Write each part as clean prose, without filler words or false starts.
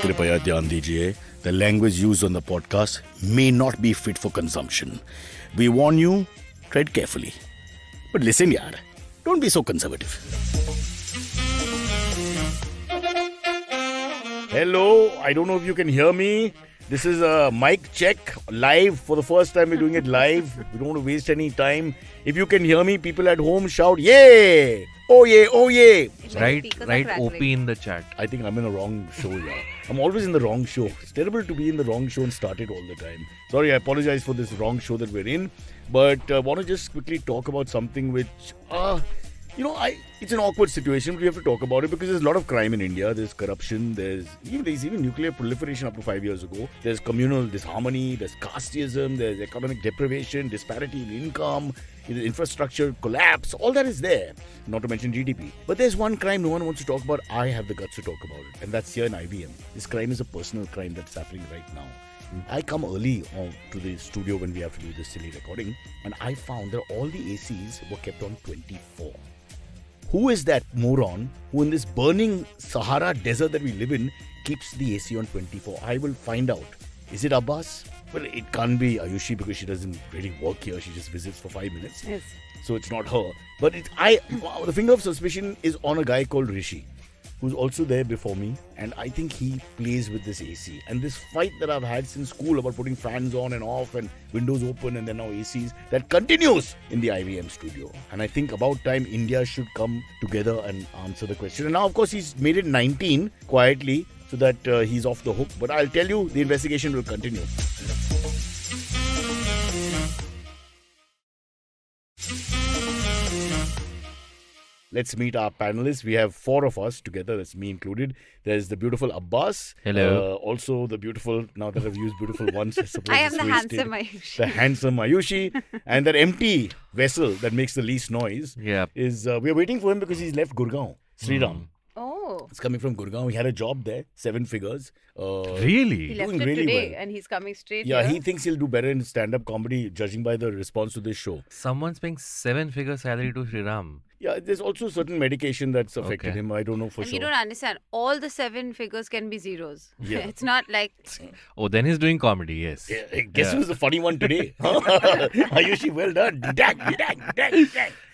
कृपया ध्यान दीजिए. The language used on the podcast may not be fit for consumption. We warn you, tread carefully. But listen, yaar, don't be so conservative. Hello, I don't know if you can hear me. This is a mic check live. For the first time, we're doing it live. We don't want to waste any time. If you can hear me, people at home shout, yay! Oh yeah, oh yeah! Right, OP in the chat. I think I'm in the wrong show, yeah. I'm always in the wrong show. It's terrible to be in the wrong show and start it all the time. Sorry, I apologize for this wrong show that we're in. But I want to just quickly talk about something which, it's an awkward situation, but we have to talk about it because there's a lot of crime in India. There's corruption. There's even nuclear proliferation up to 5 years ago. There's communal disharmony. There's casteism. There's economic deprivation, disparity in income, infrastructure collapse. All that is there, not to mention GDP. But there's one crime no one wants to talk about. I have the guts to talk about it, and that's here in IVM. This crime is a personal crime that's happening right now. I come early to the studio when we have to do this silly recording, and I found that all the ACs were kept on 24. Who is that moron who in this burning Sahara desert that we live in keeps the AC on 24? I will find out. Is it Abbas? Well, it can't be Ayushi because she doesn't really work here. She just visits for 5 minutes. Yes. So it's not her. But the finger of suspicion is on a guy called Rishi, who's also there before me, and I think he plays with this AC. And this fight that I've had since school about putting fans on and off and windows open and then now ACs, that continues in the IVM studio. And I think about time India should come together and answer the question. And now, of course, he's made it 19 quietly so that he's off the hook. But I'll tell you, the investigation will continue. Let's meet our panelists. We have 4 of us together, that's me included. There's the beautiful Abbas. Hello. Also the beautiful, now that I've used beautiful once, I suppose I am it's the wasted. handsome Ayushi. The handsome Ayushi. And that empty vessel that makes the least noise is, we're waiting for him because he's left Gurgaon. Sriraam. Oh. It's coming from Gurgaon. He had a job there, 7 figures. Really? He left Doing it really today well. and he's coming straight Yeah, here. he thinks he'll do better in stand-up comedy, judging by the response to this show. Someone's paying 7-figure salary to Sriraam. Yeah, there's also certain medication that's affected Okay. him. I don't know for And sure. you don't understand. All the 7 figures can be zeros. Yeah. It's not like... Oh, then he's doing comedy, yes. Yeah, guess who's the funny one today? Ayushi, well done. Dang.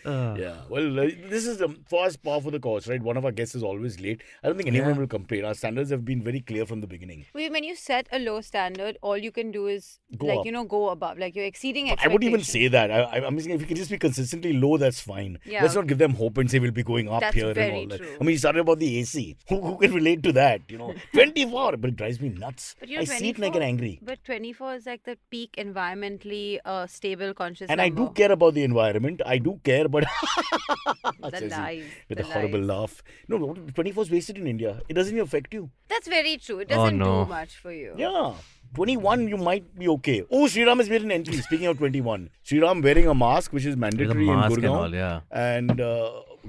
Yeah, well, this is for us par for the course, right? One of our guests is always late. I don't think anyone will complain. Our standards have been very clear from the beginning. When you set a low standard, all you can do is Go up. go above. Like you're exceeding I expectations. wouldn't even say that. I'm saying if you can just be consistently low, that's fine. Yeah. Let's not give them hope and say we'll be going up That's here and very all that. true. I mean, you started about the AC. Who can relate to that? 24, but it drives me nuts. But I see it and I get angry. But 24 is like the peak environmentally stable conscious And I number. do care about the environment. I do care, but The lies. with the a horrible lies. laugh. No, 24 is wasted in India. It doesn't even affect you. That's very true. It Oh, doesn't no. do much for you. Yeah. 21, you might be okay. Oh, Sriraam has made an entry. Speaking of 21, Sriraam wearing a mask, which is With a mandatory in mask and Gurgaon. all, yeah. And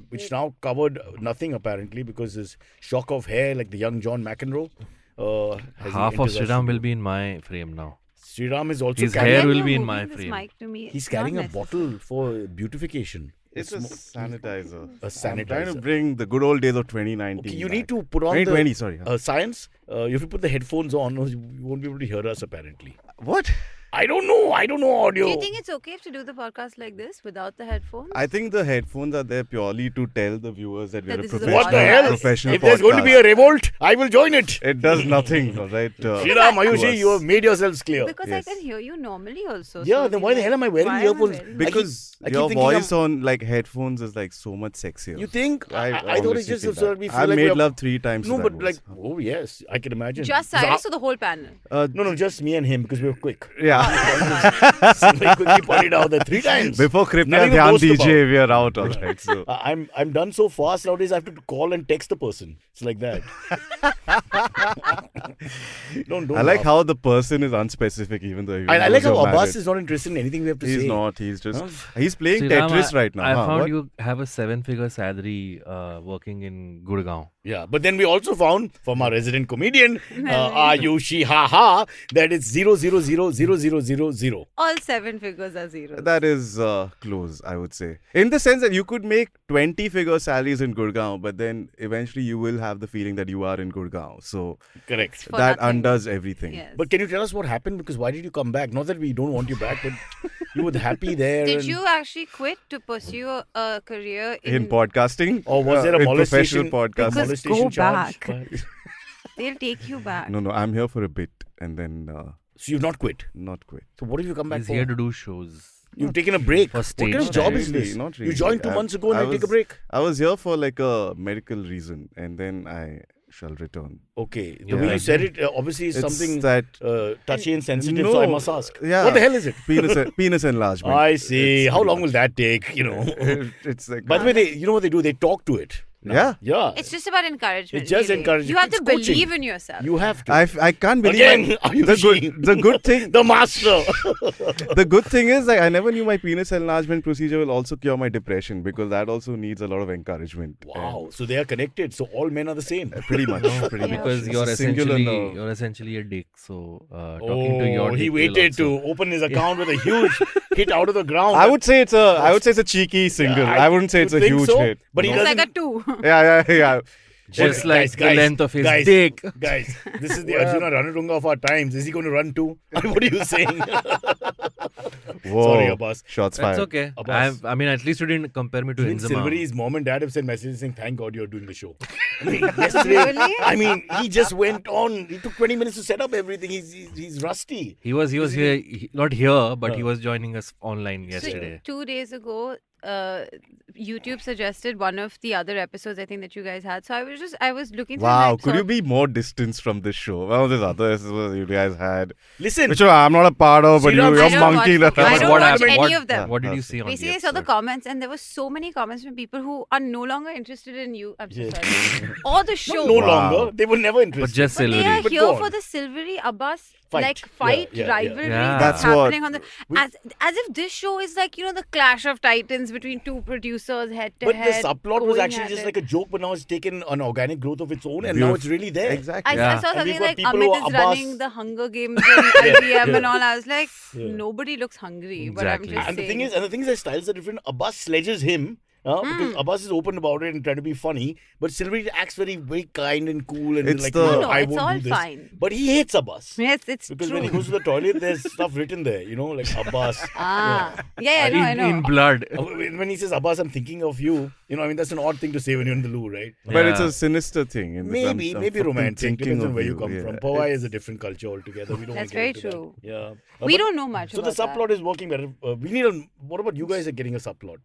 which now covered nothing apparently because his shock of hair, like the young John McEnroe. Has Half of entered our Sriraam will studio. be in my frame now. Sriraam is also His carrying. hair When will you're be in moving my this frame. mic to me, He's it's carrying not a bottle for beautification. It's a sanitizer. A I'm trying to sanitizer. bring the good old days of 2019. Okay, you back. need to put on 2020, the sorry. science. You have to put the headphones on, or you won't be able to hear us apparently. What? I don't know audio. Do you think it's okay to do the podcast like this without the headphones? I think the headphones are there purely to tell the viewers that we're That a this is a What the hell? professional If there's going to be a revolt, I will join it. It does nothing, all right? Sriraam, to Ayushi, us. you have made yourselves clear. Because Yes. I can hear you normally also. Yeah, so then we why the might- hell am I wearing why earphones? wearing- Because I keep your thinking voice on like headphones is like so much sexier. You think? I thought it's just so that we feel I like made we're- love 3 times. No, to but that like, voice. oh yes, I can imagine. Just Because Cyrus or the whole panel? No, just me and him because we were quick. Yeah. Very quickly pointed out that 3 times. Before Kripna Nothing to Dhyan boast DJ, about. we are out, all right? So. I'm done so fast nowadays. I have to call and text the person. It's like that. don't I like laugh. how the person is unspecific, even though. I like how Abbas Abbas is not interested in anything we have to He's say. not. He's just. Huh? He's playing Sriraam, Tetris right now. I huh? found What? you have a 7-figure salary working in Gurgaon. Yeah, but then we also found from our resident comedian, Ayushi, that it's 0000000 000. All 7 figures are zeros. That is close, I would say. In the sense that you could make 20-figure salaries in Gurgaon, but then eventually you will have the feeling that you are in Gurgaon. So Correct. For that nothing. undoes everything. Yes. But can you tell us what happened? Because why did you come back? Not that we don't want you back, but you were happy there. Did and- you actually quit to pursue a career In podcasting? Or was there a in molestation? professional podcasting? Because molestation go charge? back. They'll take you back. No, I'm here for a bit and then So you've not quit. not quit. So what have you come back He's for? here to do shows. You've taken a break. For What stage kind of job is really, this? not You really. joined 2 I- months ago and I you take a was- break. I was here for like a medical reason and then I shall return. Okay. The You're way you right. said it, obviously is It's something that touchy and sensitive, so I No, must ask. yeah. What the hell is it? penis enlargement. I see. It's How pretty long will much- that take? You know. It's like By the way, you know what they do? They talk to it. Yeah. Yeah. It's just about encouragement. It's just really. encouragement. You have It's to coaching. believe in yourself. You have to. I can't believe Again, Ayushi. the good thing The master. the good thing is like I never knew my penis enlargement procedure will also cure my depression because that also needs a lot of encouragement. Wow. So they are connected. So all men are the same. And pretty much. Pretty Yeah. much. Because It's you're a singular essentially nerve. you're essentially a dick. So talking to your dick he will waited also- to open his account with a huge hit out of the ground. I would say it's a cheeky single. I wouldn't say it's a would think huge so, hit. but he It's doesn't. like a 2. Yeah. Just like Guys, the length of his guys, dick. Guys, this is the Arjuna Ranarunga of our times. Is he going to run too? What are you saying? Whoa. Sorry, Abbas. Shots That's fired. okay. Abbas. I mean, at least you didn't compare me to Even Inzamam. Silvery's mom and dad have sent messages saying, "Thank God you're doing the show." I mean, yesterday, Really? I mean, he just went on. He took 20 minutes to set up everything. He's rusty. He was here, not here, but he was joining us online So, yesterday. 2 days ago, YouTube suggested one of the other episodes I think that you guys had. So I was looking through. Wow, and I could saw- you be more distanced from this show? One of these other episodes you guys had. Listen, Which I'm not a part of, but Sriraam, you're I don't monkey. watch- I don't what watch happened? any of them. What did you see on Basically, the I saw the episode? comments, and there were so many comments from people who are no longer interested in you. I'm so Yeah. sorry. Or the show. no Wow. longer. They were never interested. But just But they are Silvery. But here go for on. the Silvery Abbas Fight. fight Yeah, yeah, rivalry yeah. that's That's what- happening on the as if this show is like the clash of titans between two producers head to But the head. subplot was going actually at just it. like a joke, but now it's taken an organic growth of its own, and now it's really there. Exactly. I Yeah. saw And we've something got like people who Amit are is Abbas. running the Hunger Games and IBM Yeah. and all. I was like, Yeah. nobody looks hungry. But I'm Exactly. just And the thing saying. is, their styles are different. Abbas sledges him. Because Abbas is open about it and trying to be funny, but Silvery acts very, very kind and cool and It's like, the- No, I it's won't all do this. fine. But he hates Abbas. Yes, it's Because true. when he goes to the toilet, there's stuff written there, like Abbas. Yeah, I know. In blood. When he says Abbas, I'm thinking of you. I mean, that's an odd thing to say when you're in the loo, right? But it's Yeah. a sinister thing. in this. Maybe I'm maybe fucking romantic. thinking Depends on of where you you, come yeah. from. Powai is a different culture altogether. We don't That's wanna get very into that. true. Yeah. We don't know much So the about that. subplot is working better. We need a. What about you guys are getting a subplot?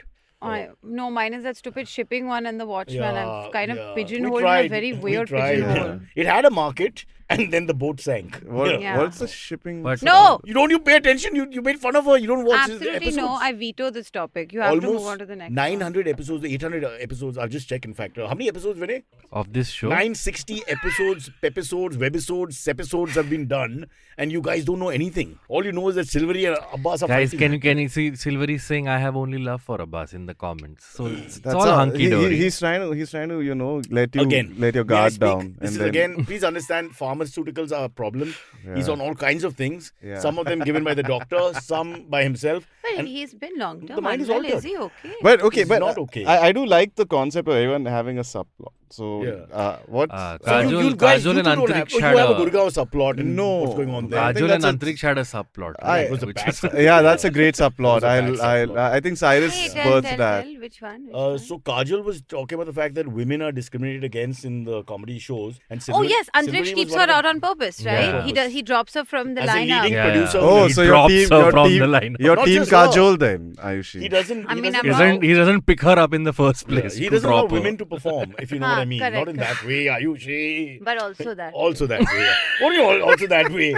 No, mine is that stupid shipping one and the Watchmen. I've kind of We pigeonholed in tried. a very We weird tried. pigeonhole. It had a market, and then the boat sank. What, Yeah. What's the shipping? But- No! You pay attention. You made fun of her. You don't watch the Absolutely episodes. no. I veto this topic. You have to move Almost on to the next 900 episodes, 800 episodes. I'll just check. In fact, how many episodes, Vinay? Of this show. 960 episodes, webisodes have been done, and you guys don't know anything. All you know is that Silvery and Abbas are Guys, fighting. can you see Silvery saying I have only love for Abbas in the comments? So it's That's all hunky dory. He's trying to let you Again, let your may I guard speak? down. This and is then, again, please understand, pharmaceuticals are a problem. He's Yeah. on all kinds of things. Yeah. Some of them given by the doctor, some by himself. But And he's been long the term. mind is Unwell. altered. Is he okay? But okay, It's but not okay. I do like the concept of everyone having a subplot. So Yeah. what? Uh, So Kajol- you guys, Kajol you and two don't have, Antriksh you had have a a- Gurgaon subplot and No. what's going on there. I think Kajol and that's a- Antriksh had a subplot. I- It was a which bad was- subplot. Yeah, that's a great subplot. That was a bad subplot. I think Cyrus Hey, birthed that. tell. Which one? So Kajol was talking about the fact that women are discriminated against in the comedy shows, and Oh yes, Silvery Antriksh was keeps one her of the- out on purpose, right? Yeah. He does. He drops her from the As a lineup. leading Yeah, producer. yeah. Oh, he so your drops team, her your from team, the line. your Not team just her. Kajol then, Ayushi. He doesn't. I he mean, doesn't I'm allow- not- He doesn't pick her up in the first place. He to doesn't allow drop her. women to perform, if you know what I mean. correct, Not in that way, Ayushi. But also that. Also that way. What do you mean also that way?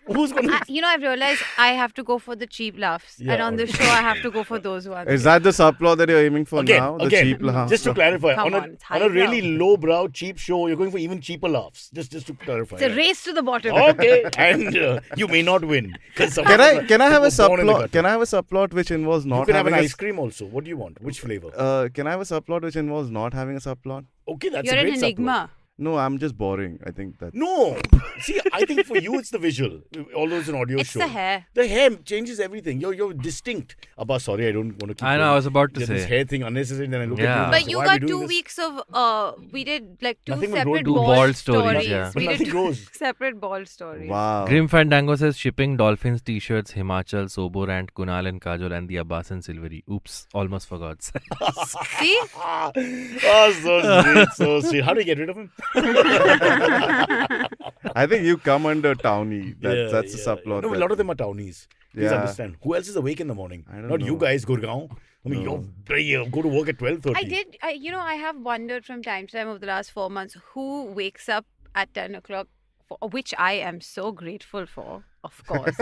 Who's going to... I've realized I have to go for the cheap laughs, Yeah, and on this show I have to go for those ones. Is that the subplot that you're aiming for Again, now? The again, cheap laugh. just to clarify, Come on on, it's a really highbrow. low-brow, cheap show, you're going for even cheaper laughs. Just to clarify. It's a race to the bottom. Okay, and you may not win. Can Can I have a subplot? Can I have a subplot which involves You not can have having an a ice cream also. What do you want? Which flavor? Can I have a subplot which involves not having a subplot? Okay, that's You're a an great enigma. No, I'm just boring. I think that. No. See, I think for you it's the visual. Although it's an audio It's show. the hair. The hair changes everything. You're distinct. Abbas, sorry, I don't want to keep I know, going. I was about to Yeah, this say. hair thing unnecessary. Then I look Yeah. at you. But and you why are got we doing 2 this? weeks of we did like 2 Nothing will grow. separate Two ball bald stories, stories. yeah. But We nothing did grows. separate ball stories. Wow. Grim Fandango says shipping Dolphins t-shirts, Himachal, Sobor and Kunal and Kajol and the Abbas and Silvery. Oops, almost forgot. See? Oh, so sweet, so sweet. How do you get rid of him? I think you come under townie. That's the subplot. No, a that- lot of them are townies. Please Yeah. understand. Who else is awake in the morning? I don't Not you know. guys, Gurgaon. I mean, No. you go to work at 12:30. I did. I have wondered from time to time over the last 4 months who wakes up at 10 o'clock, which I am so grateful for, of course.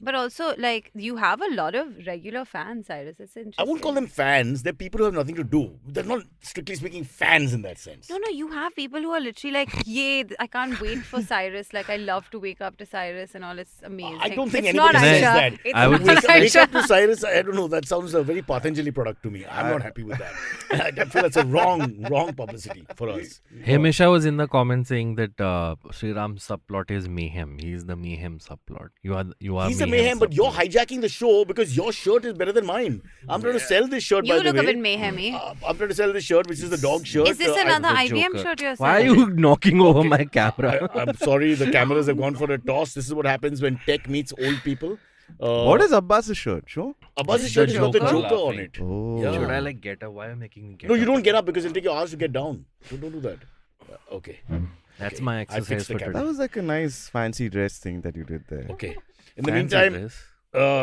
But also, like, you have a lot of regular fans, Cyrus. It's interesting. I won't call them fans. They're people who have nothing to do. They're not, strictly speaking, fans in that sense. No, you have people who are literally like, yay, I can't wait for Cyrus. Like, I love to wake up to Cyrus and all. It's amazing. I don't think it's anybody not says Aisha. that. It's I would not just Wake up Aisha. to Cyrus, I don't know. That sounds a very Patanjali product to me. I'm not happy with that. I feel that's a wrong publicity for us. Himisha was in the comments saying that Sriraam's subplot is mayhem. He's the mayhem subplot. You are He's a mayhem, but you're subplot. hijacking the show because your shirt is better than mine. I'm trying to sell this shirt, You by the look way. a bit mayhem-y. I'm trying to sell this shirt, which is the dog shirt. Is this I- another the IBM Joker. shirt you're Why are selling? you knocking over my camera? I'm sorry, the cameras have gone for a toss. This is what happens when tech meets old people. What is Abbas's shirt? Show. Abbas's The shirt has got the Joker Joker on laughing. it. Oh. Yeah. Should I like get up? Why are you making me get No, up? you don't get up because it'll take your hours to get down. So don't do that. Okay. That's Okay. my I exercise fixed the for camera. That today. was like a nice fancy dress thing that you did there. Okay. In the Fancy meantime, dress.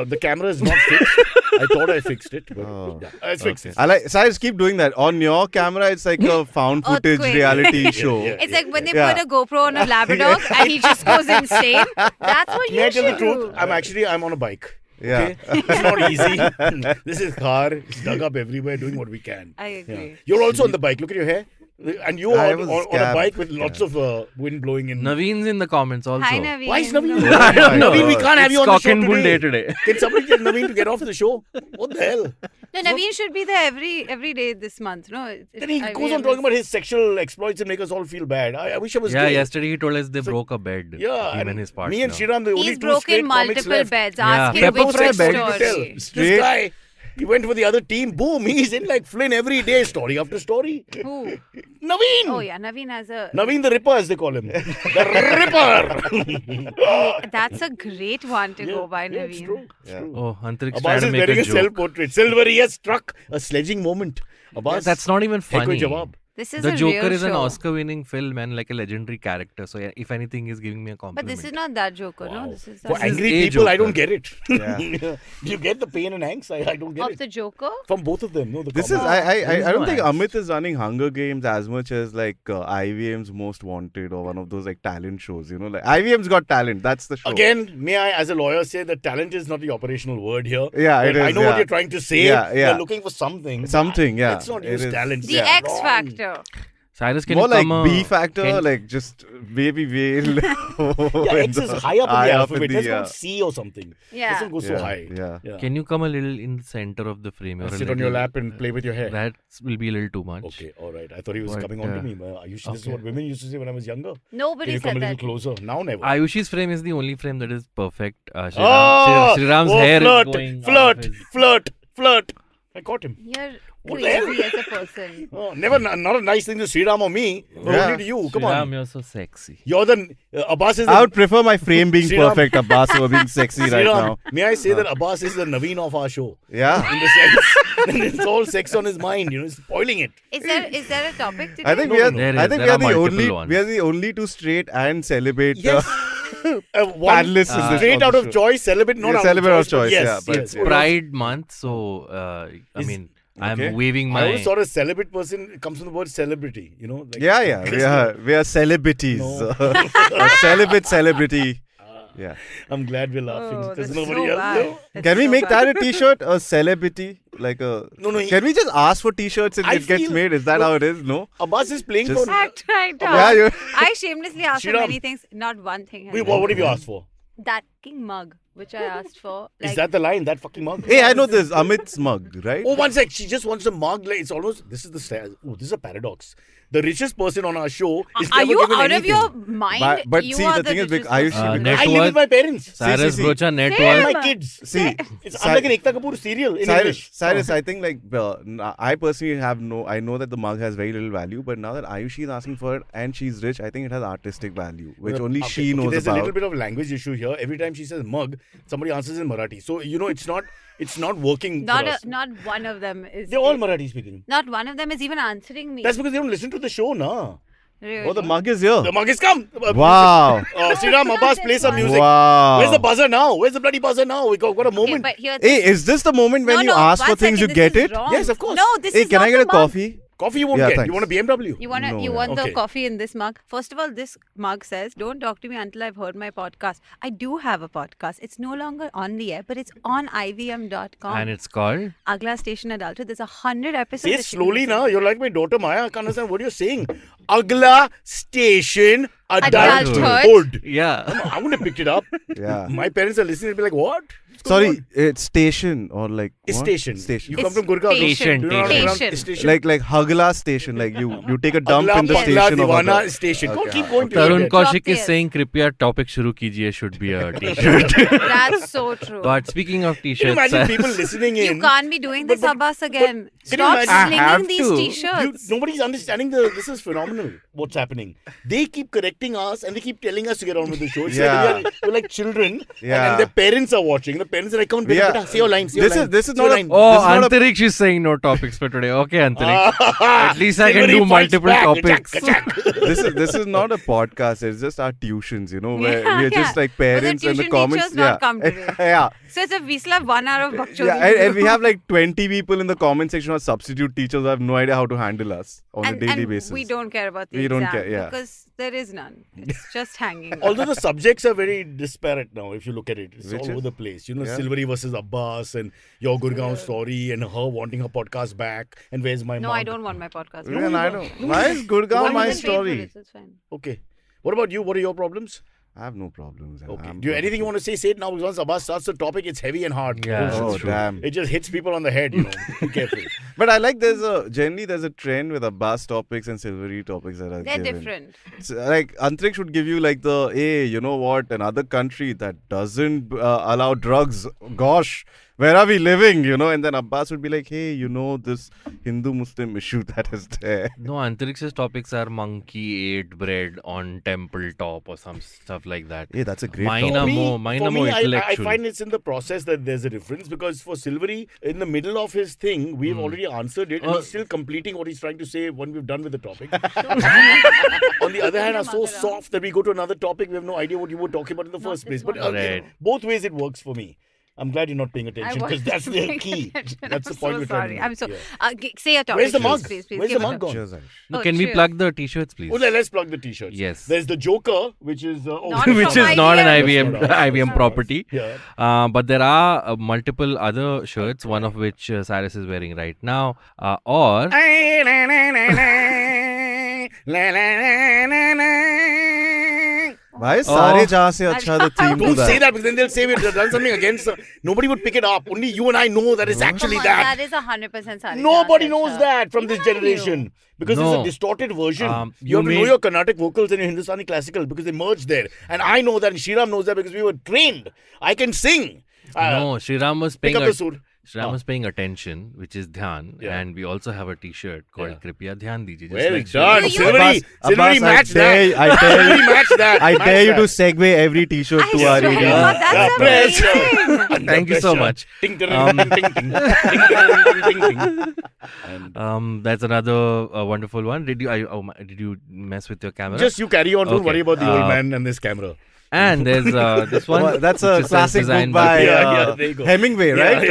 the camera is not fixed. I thought I fixed it, but Oh. yeah, it's fixed. Okay. I like. Cyrus, keep doing that. On your camera, it's like a found footage Earthquake. reality show. yeah. It's like when they Yeah. put a GoPro on a Labrador and he just goes insane. That's what May you I tell the should truth? do. I'm on a bike. Yeah. Okay? It's not easy. This is car. It's dug up everywhere, doing what we can. I agree. You're also on the bike. Look at your hair. And you I are was on a scabbed. bike with lots of wind blowing in. Naveen's in the comments also. Hi, Naveen. Why is Naveen? I don't know. Naveen, we can't have It's you on the cock show and bull today. day today. Can somebody tell Naveen to get off the show? What the hell? No, Naveen should be there every day this month. No, Then he goes on talking about his sexual exploits and make us all feel bad. I wish I was Yeah, gay. yesterday he told us they broke a bed. Yeah, Him and his partner. me and Sriraam, the only He's two straight broken comics multiple left. beds. Yeah. Ask him Pepper which fry which bed. You can tell. story. This Straight. guy, he went for the other team. Boom, he's in like Flynn every day, story after story. Who? Naveen! Oh yeah, Naveen has a. Naveen the Ripper, as they call him. The Ripper! That's a great one to go by, Yeah, it's Naveen. true. It's Yeah. true. Oh, Antrik's Abbas trying is to make wearing a a joke. self-portrait. Silver, he has struck a sledging moment. Abbas, That's not even hai koi funny. jawab. This is The a Joker real is an show. Oscar-winning film and like a legendary character. So yeah, if anything, he's giving me a But compliment. this is not that Joker, Wow. no? This is For that is angry a people, I Joker. don't get it. Yeah. Do you get the pain and angst? I don't get of it. the Joker. From both of them. No, the This is comedy. I There is don't no think angst. Amit is running Hunger Games as much as like IVM's Most Wanted or one of those like talent shows. You know, like IVM's got talent. That's the show. Again, may I, as a lawyer, say that talent is not the operational word here. Yeah, it I is, know yeah. what you're trying to say. Yeah, yeah. You're looking for something. Something, yeah. Let's not It use is. talent. The Yeah, X wrong. Factor. Cyrus, can More you like come B Factor, can- like just baby whale. Yeah, X is high up in the alphabet. That's not C or something. Yeah. Doesn't go so high. Yeah. Can you come a little in the center of the frame? Or a Sit on your little- lap and play with your hair. That will be a little too much. Okay, all right. I thought he was But, coming on to uh, me. Ayushi, this is okay. what women used to say when I was younger. Can Nobody you come a said little that. closer? Now never. Ayushi's frame is the only frame that is perfect. Oh, Sriraam's oh, hair flirt, is going flirt, out of his- flirt. I caught him. You're What the hell? crazy as a person. Oh, never, not a nice thing to Sriraam or me, but Yeah. only to you. Come Sriraam, on. you're so sexy. You're the Abbas is the I would prefer my frame being Sriraam. perfect, Abbas, over being sexy right Sriraam, now. may I say that Abbas is the Naveen of our show? Yeah. In the sense, it's all sex on his mind, he's spoiling it. Is there a topic today? I think No, we are. no, no. I think There we are are the multiple only. ones. We are the only two straight and celibate Yes. One panelists in this straight on out the of show. choice, celibate, not Yeah, out celibate of of choice, yes, yeah, but yes. It's Pride Month, so I Is- mean, Okay. I'm waving I my. always thought a celibate person comes from the word celebrity, Like Yeah. We are celebrities. No. A celibate celebrity. Yeah. I'm glad we're laughing Oh, because that's nobody so else bad. knows. That's Can we so make bad. that a T-shirt? A celebrity, like a. No, he- Can we just ask for T-shirts and I it gets feel- made? Is that no. how it is? No. Abbas is playing Just- for. Act right Yeah, now. you. I shamelessly asked for Sriraam. many things. Not one thing. has Wait, been. what have you asked for? That king mug. which I asked for. Is that the line? That fucking mug? Hey, I know this. Amit's mug, right? Oh, one sec. She just wants a mug. Like, it's almost. This is a paradox. The richest person on our show is Are never you given out of anything. your mind? But you see, are the thing is, richest Ayushi, person. net I live with my parents. Cyrus see. Brocha net Same. worth. And my kids. See, I'm like an Ekta Kapoor serial in English. Cyrus, I think like I personally I know that the mug has very little value, but now that Ayushi is asking for it and she's rich, I think it has artistic value, which only she knows There's about. a little bit of language issue here. Every time she says mug, somebody answers in Marathi. So it's not working. Not for us. not one of them is. They're all Marathi speaking. Not one of them is even answering me. That's because they don't listen to the show, nah. Really? Oh, the mug is here. The mug is come. Wow. Sriraam Abbas, play some music. Wow. Where's the buzzer now? Where's the bloody buzzer now? We got a Okay, moment. but here. Hey, is this the moment when you ask for things, you get it? Wrong. Yes, of course. No, this Hey, is Can not I get the a mug. coffee? Coffee you won't Yeah, get. thanks. You want a BMW? You want No, you yeah. want the Okay. coffee in this mug. First of all, this mug says, "Don't talk to me until I've heard my podcast." I do have a podcast. It's no longer on the air, but it's on ivm.com. And it's called? Agla Station Adulthood. There's 100 episodes. Say it that you can slowly listen now. to. You're like my daughter Maya. I can't understand what you're saying. Agla station adulthood. Yeah. I wouldn't have picked it up. Yeah. My parents are listening. They'll be like, what? What's going Sorry, on? it's station or like It's what? station. Station. You come It's from Gurgaon. station, Do you know how to pronounce station. station? Like Hagla station. Like you take a dump Agla in the Pagla station of Divana Hagla. station. Don't Okay, keep going to Tarun it. Kaushik is this. saying, Kripiya topic shuru kijiye should be a t-shirt. That's so true. But speaking of Can you t-shirts, imagine people listening in? You can't be doing this, Abbas, again. can you Stop imagine- I have slinging these to. t-shirts. Nobody's understanding this is phenomenal. What's happening? They keep correcting us and they keep telling us to get on with the show. It's Yeah. like we're like children, Yeah. and their parents are watching. The parents are like, "Come on, Yeah. beta, say your line. Say your line. This is say your not a- line." oh, This is not a- Antariksh is saying no topics for today. Okay, Antariksh. At least I can Silvery do fights multiple back. topics. Kachak. this is not a podcast. It's just our tuitions, where Yeah, we're just yeah. like But the parents in the tuition comments. teachers not come today. yeah. So we still have 1 hour of bakchodi. Yeah, and we have like 20 people in the comment section or substitute teachers who have no idea how to handle us on a daily and basis. we don't care about the We exam don't care, yeah. because there is none. It's just hanging. Although the subjects are very disparate now, if you look at it, it's Which all over is? the place. Yeah. Silvery versus Abbas, and your Gurgaon story, and her wanting her podcast back, and where's my No, mug? I don't want my podcast. Even I don't. Why is Gurgaon One my doesn't pay for story? it, it's fine. Okay. What about you? What are your problems? I have no problems. Okay. I'm Do you anything you perfect. want to say? Say it now because once Abbas starts the topic, it's heavy and hard. Yeah. Oh, That's true. damn. It just hits people on the head, Be careful. But I like generally there's a trend with Abbas topics and Silvery topics that are They're given. different. It's like Antariksh should give you like hey, you know what? Another country that doesn't allow drugs. Gosh, where are we living? And then Abbas would be like, hey, this Hindu-Muslim issue that is there. No, Antariksh's topics are monkey ate bread on temple top or some stuff like that. Hey, that's a great Mine topic. are mine For are more me, I intellectual. find it's in the process that there's a difference because for Silvery, in the middle of his thing, we've already answered it and he's still completing what he's trying to say when we've done with the topic. On the other hand, are so soft that we go to another topic, we have no idea what you were talking about in the first place. this But one. Right. both ways it works for me. I'm glad you're not paying I attention because wasn't that's the paying key. attention. That's the I'm point so we're trying sorry. to I'm so. make. Yeah. Say a topic. Where's the please, mug? Please, please. Where's give the a mug topic. gone? Cheers, Ayush. No, Oh, can we cheers. plug the t-shirts, please? Oh, let's plug the t-shirts. Yes. There's the Joker, which is Not Which from is not an IBM. IBM property. Yeah. But there are multiple other shirts, one of which Cyrus is wearing right now. Or Why is Sare Jahan se acha the theme to Don't say that? that because then they'll say we've done something against. Nobody would pick it up. Only you and I know that it's actually Come on, that. That is 100% Sari Nobody Jahan knows said, that from this Even I knew. generation. Because No. it's a distorted version. You you have to know made- your Carnatic vocals and your Hindustani classical because they merged there. And I know that and Sriraam knows that because we were trained. I can sing. no, Sriraam was Pick paying up the sur. Sriraam was paying attention, which is Dhyan, Yeah. and we also have a T-shirt called Kripiya Dhyan Dijiye. just Well like done. You- Silvery, Silvery match that. I dare Silvery match that. I Match dare you that. to segue every t-shirt I to our swear, area. God, that's pressure. amazing. Under Thank you so pressure. much. Ting, ting, ting, ting, ting, ting, ting, ting, ting. And That's another wonderful one. Did you mess with your camera? just you carry on. Don't Okay. worry about the old man and this camera. And there's this one. Well, that's which a is classic book designed by Yeah, there you go. Hemingway, right?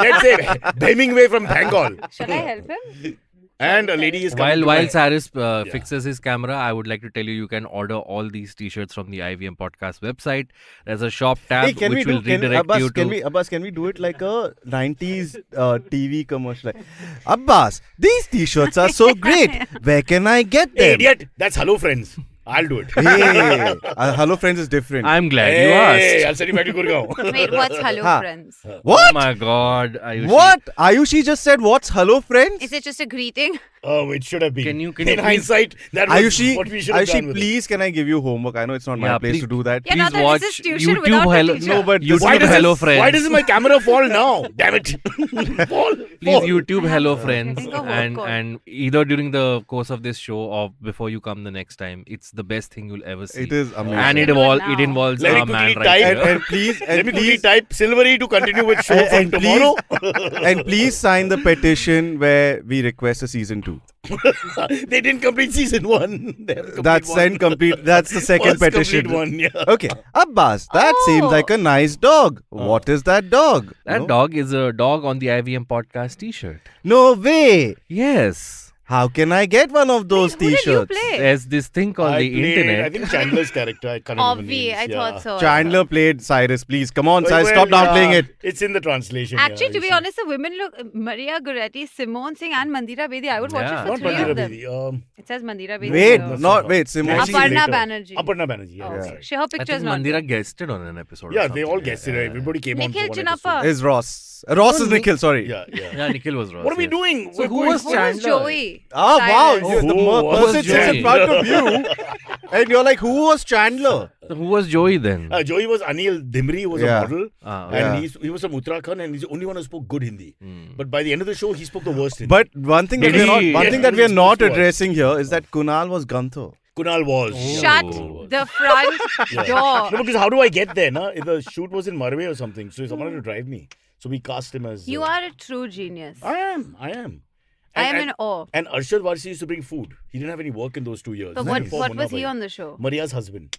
Let's say Hemingway from Bengal. Shall I help him? And a lady is coming While to Cyrus fixes his camera, I would like to tell you can order all these t-shirts from the IVM podcast website. There's a shop tab Hey, can which we will do? redirect Abbas, you to. Abbas, can we do it like a 90s TV commercial? Like, Abbas, these t-shirts are so great. Where can I get Hey, them? idiot! That's Hello Friends. I'll do it. Hey, Hello Friends is different. I'm glad you Hey, asked. I'll send you back to Gurgaon. Wait, what's Hello Huh. Friends? Oh What? my God, Ayushi. What? Ayushi just said, "What's Hello Friends?" Is it just a greeting? Oh, it should have been. Can you In please- hindsight, that was Ayushi, what we should have done with it. please, can I give you homework? I know it's not my Yeah, place please. to do that. Yeah, Please now that watch this is tuition YouTube without a Hello. teacher. No, but YouTube Why does Hello this- Friends. Why does my camera fall now? Damn it. Fall. Please Fall. YouTube Hello I'm Friends getting a work and call. and either during the course of this show or before you come the next time. It's the best thing you'll ever see. It is amazing. And You it, do it evol- now. it involves Let me a man quickly right type here. and please, Let me and quickly please, type Silvery to continue with show from and tomorrow. and please sign the petition where we request a season 2. They didn't complete season 1. They have to That's complete one. incomplete. That's the second First petition. complete one, yeah. Okay, Abbas, that seems Oh. like a nice dog. What is that dog? That No? dog is a dog on the IVM podcast t-shirt. No way. Yes. How can I get one of those Who did you t-shirts? play? There's this thing called I the played, internet. I think Chandler's character. I can't remember Obvi, names. I yeah. thought so. Chandler played Cyrus. Please, come on, Well, Cyrus, stop well, downplaying it. It's in the translation. Actually, yeah, to be you see. honest, the women look Maria Goretti, Simone Singh, and Mandira Bedi. I would watch Yeah. it for Not 3 Mandira of them. Bedi. It says Mandira Bedi. Wait, no, here. not no. wait, Simone. Actually Aparna later. Banerjee. Aparna Banerjee. Yeah, Oh, that's okay. right. Her I picture's think not Mandira there. guested on an episode. Yeah, or they all something. guessed it. Everybody came on. Nikhil for one episode. Chinappa. Is Ross. Ross is Nikhil, sorry. Yeah, yeah. Yeah, Nikhil was Ross. What are we yes. doing? So We're who going was Who for- was Chandler? Joey? Oh, wow. Cyrus. The who was person sits in Joey? front of you and you're like, who was Chandler? So who was Joey then? Joey was Anil Dimri, who was Yeah. a model. Ah, And Yeah. he was from Uttarakhand and he's the only one who spoke good Hindi. Hmm. But by the end of the show, he spoke the worst Hindi. But one thing that Did we're he- not, one thing that Yeah, we're he's not supposed to addressing here is that Kunal was Gunther. Kunal was. Shut Oh. the front Yeah. door. No, because how do I get there? Na? The shoot was in Marway or something. So someone had to drive me. So we cast him as. You are a true genius. I am. I am in awe. And Arshad Varsi used to bring food. He didn't have any work in those 2 years. So what was he on the show? Maria's husband.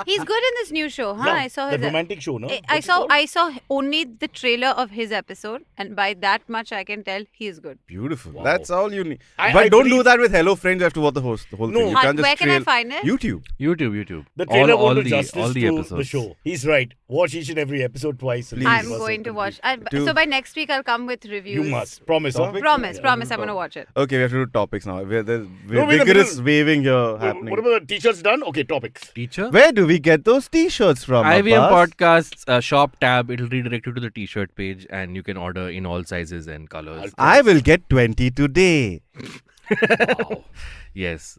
He's good in this new show, huh? Yeah, I saw that his. romantic show, no? I saw only the trailer of his episode, and by that much I can tell he is good. Beautiful. Wow. That's all you need. I But don't do believe- that with Hello Friends. You have to watch the whole No. thing. You can't just Where can I trail- find it? YouTube. YouTube. The trailer all won't do the justice all the to episodes. the show. He's right. Watch each and every episode twice. and Please. I'm give us a going to watch. complete- So by next week I'll come with reviews. You must. Promise, huh? Topic? Promise, Yeah, promise. we'll I'm gonna talk. watch it. Okay, we have to do topics now. There's No, wait a vigorous minute. waving here What happening. about the t-shirts done? Okay, topics. Teacher? Where do we get those t-shirts from? IVM Abbas? Podcasts shop tab. It'll redirect you to the t-shirt page, and you can order in all sizes and colors. I will get 20 today. Wow. Yes,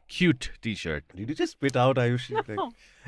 cute t-shirt. Did you just spit out, Ayushi? Like,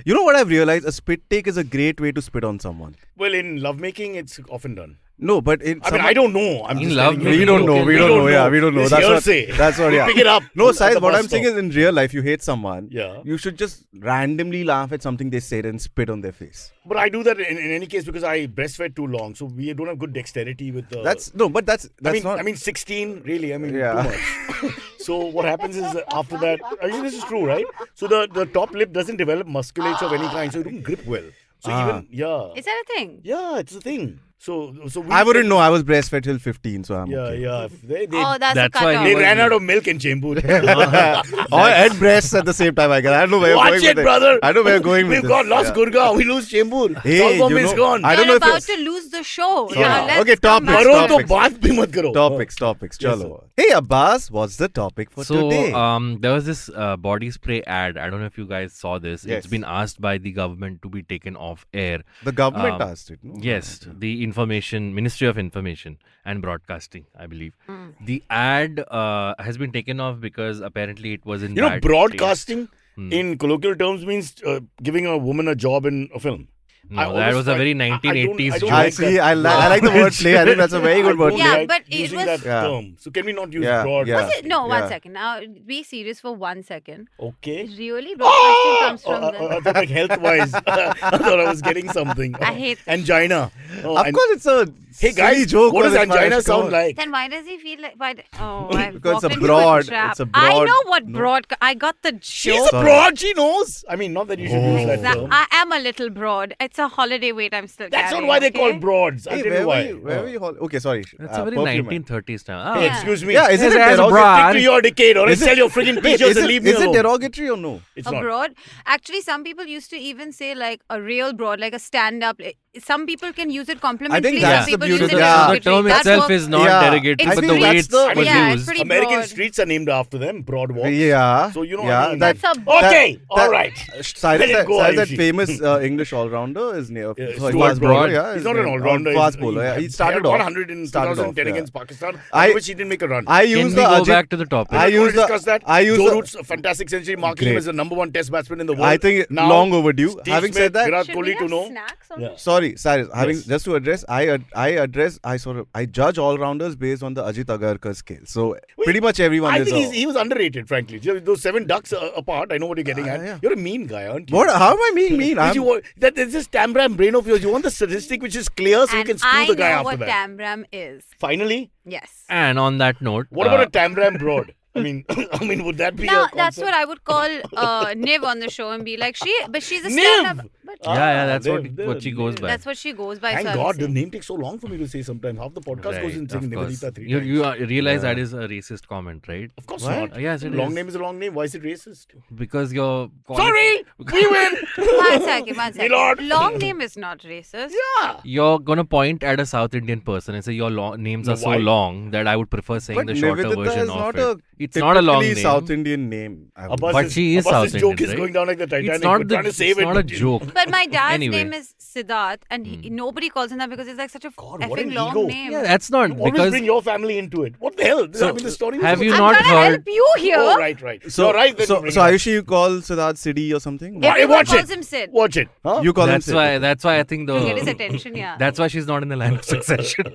you know what I've realized? A spit take is a great way to spit on someone. Well, in lovemaking, it's often done. No, but in I mean, I don't know. I'm In just love telling you. making, we don't know. We We don't don't know. Yeah, know. we don't know. It's That's hearsay. what. That's what. Yeah. Pick it up. No, at Sai, the what bus I'm saying stop. is, in real life, you hate someone. Yeah. You should just randomly laugh at something they said and spit on their face. But I do that in any case because I breastfed too long, so we don't have good dexterity with the. That's no, but that's not. I mean, 16 really. I mean, Yeah. too much. So what happens is after that, actually this is true, right? So the top lip doesn't develop musculature of any kind, so it don't grip well. So even Is that a thing? yeah, it's a thing. So we, I wouldn't know. I was breastfed till 15, so I'm Yeah, okay. yeah. They Oh, that's a That's why cutoff. they was- ran out of milk in Chembur. Or and breasts at the same time. I guess. I don't know where you're Watch going it, with it. brother. I know where you're going with We've this. got lost Yeah. Gurgaon. We lose Chembur. Hey, Salgom you is know, gone. I don't know We're if about it's to lose the show. Yeah. Now let's Okay, come topics, back. Maro to topics. baat bhi mat karo. topics. Yes, Chalo. Hey Abbas, what's the topic for So today? there was this body spray ad. I don't know if you guys saw this. Yes. It's been asked by the government to be taken off air. The government um, asked it. No? Yes, the Ministry of Information and Broadcasting, I believe. The ad has been taken off because apparently it was in You know, bad broadcasting taste. in colloquial terms means giving a woman a job in a film. I No, that always was a very find- I 1980s don't joke. I like see. that. I like the wordplay. I think that's a very good I don't wordplay. Yeah, like but it using was- that Yeah. term. So can we not use Yeah, broad? yeah. Was it? No, one Yeah. second. Now, be serious for 1 second. Okay. Really? Broadcasting comes from I the... thought like health-wise, I thought I was getting something. I hate this. angina. Oh, Of course, it's a Hey silly guys, joke. what does because it's angina Maharashtra. sound like? Then why does he feel like... I've Because walked it's a into broad- trap. it's a I broad- know what no. broad... I got the She's joke. a broad. She knows. I mean, not that you should use that Exact- term. I am a little broad. It's a holiday weight I'm still That's not carrying, why they okay? call broads. I'll Hey, tell where you were why. you? Where were you? Okay, sorry. That's a very perfume. 1930s time. Hey, Yeah. excuse me. Yeah, isn't it Yes, as derogatory? Stick to your decade, or Is sell it- your friggin' Wait, t-shirts is and it- leave me Is it alone. derogatory or no? It's not. Abroad. Actually, some people used to even say like a real broad, like a stand-up. some people can use it complimentary. that's some the people beauty. use it Yeah. The term derogatory. itself That's is not Yeah. derogatory, I but the feel way that's it's the- was yeah, it's used. pretty American broad. streets are named after them, broad walks. Yeah. So you know yeah, what I mean. That's a Okay, all right. Cyrus, Let it go, that Ayushi. famous English all-rounder is near Stuart fast Broad. bowler. Yeah, He's his not an name- all-rounder. Fast bowler. Yeah. He started had off. 100 in started 2010 off, against Pakistan, I- after which he didn't make a run. I Can use we the go Ajit. back to the topic? I You wanna use the. discuss that. I use Joe the. Root's a fantastic century, marking him Great. as the number 1 Test batsman in the world. I think now, long overdue. Steve Having Smith, said that, Virat Should Kohli we to have know. snacks on Yeah. this? sorry, Cyrus. Having Yes. just to address, I judge all rounders based on the Ajit Agarkar scale. So pretty much everyone I is. think he was underrated, frankly. Those 7 ducks apart, I know what you're getting at. yeah. You're a mean guy, aren't you? What? How am I being mean? Did you want, there's this Tambram brain of yours. You want the statistic which is clear so you And can screw I the guy know after what that. Tambram is. Finally, Yes. And on that note, what about a Tambram broad? I mean, would that be Now a that's concept? what I would call Niv on the show and be like, she's a Niv! stand-up. But yeah, that's Niv, what she goes by. that's what she goes by. Thank so I'm God, the saying. name takes so long for me to say sometimes. Half the podcast goes in saying of course. Nivedita 3 You times. realize that is a racist comment, right? Of course What? not. Yes, it Long is. name is a long name. Why is it racist? Because you're Sorry, we win. One second. Milord. Long name is not racist. Yeah. You're gonna point at a South Indian person and say your names No, are so why? long that I would prefer saying But the shorter Nivedita version is of not it. a It's not a long typically name. South Indian name. But she is Abbas's South joke Indian, is right? going down like the Titanic. It's not We're trying to save it's it. not a joke. But my dad's Anyway. name is Siddharth, and nobody calls him that because it's like such a God, what an effing long ego. name. Yeah, that's not You always because bring your family into it. What the hell? So, I mean, the story was have about- you I'm not trying to heard- help you here. Oh, right. So, You're right. Then so, you bring so it up. Ayushi, you call Siddharth Siddhi or something? Why- Everyone watch calls it. him Sid. Watch it. Huh? You call that's him why Sid. that's why I think To get his attention, yeah. that's why she's not in the line of succession.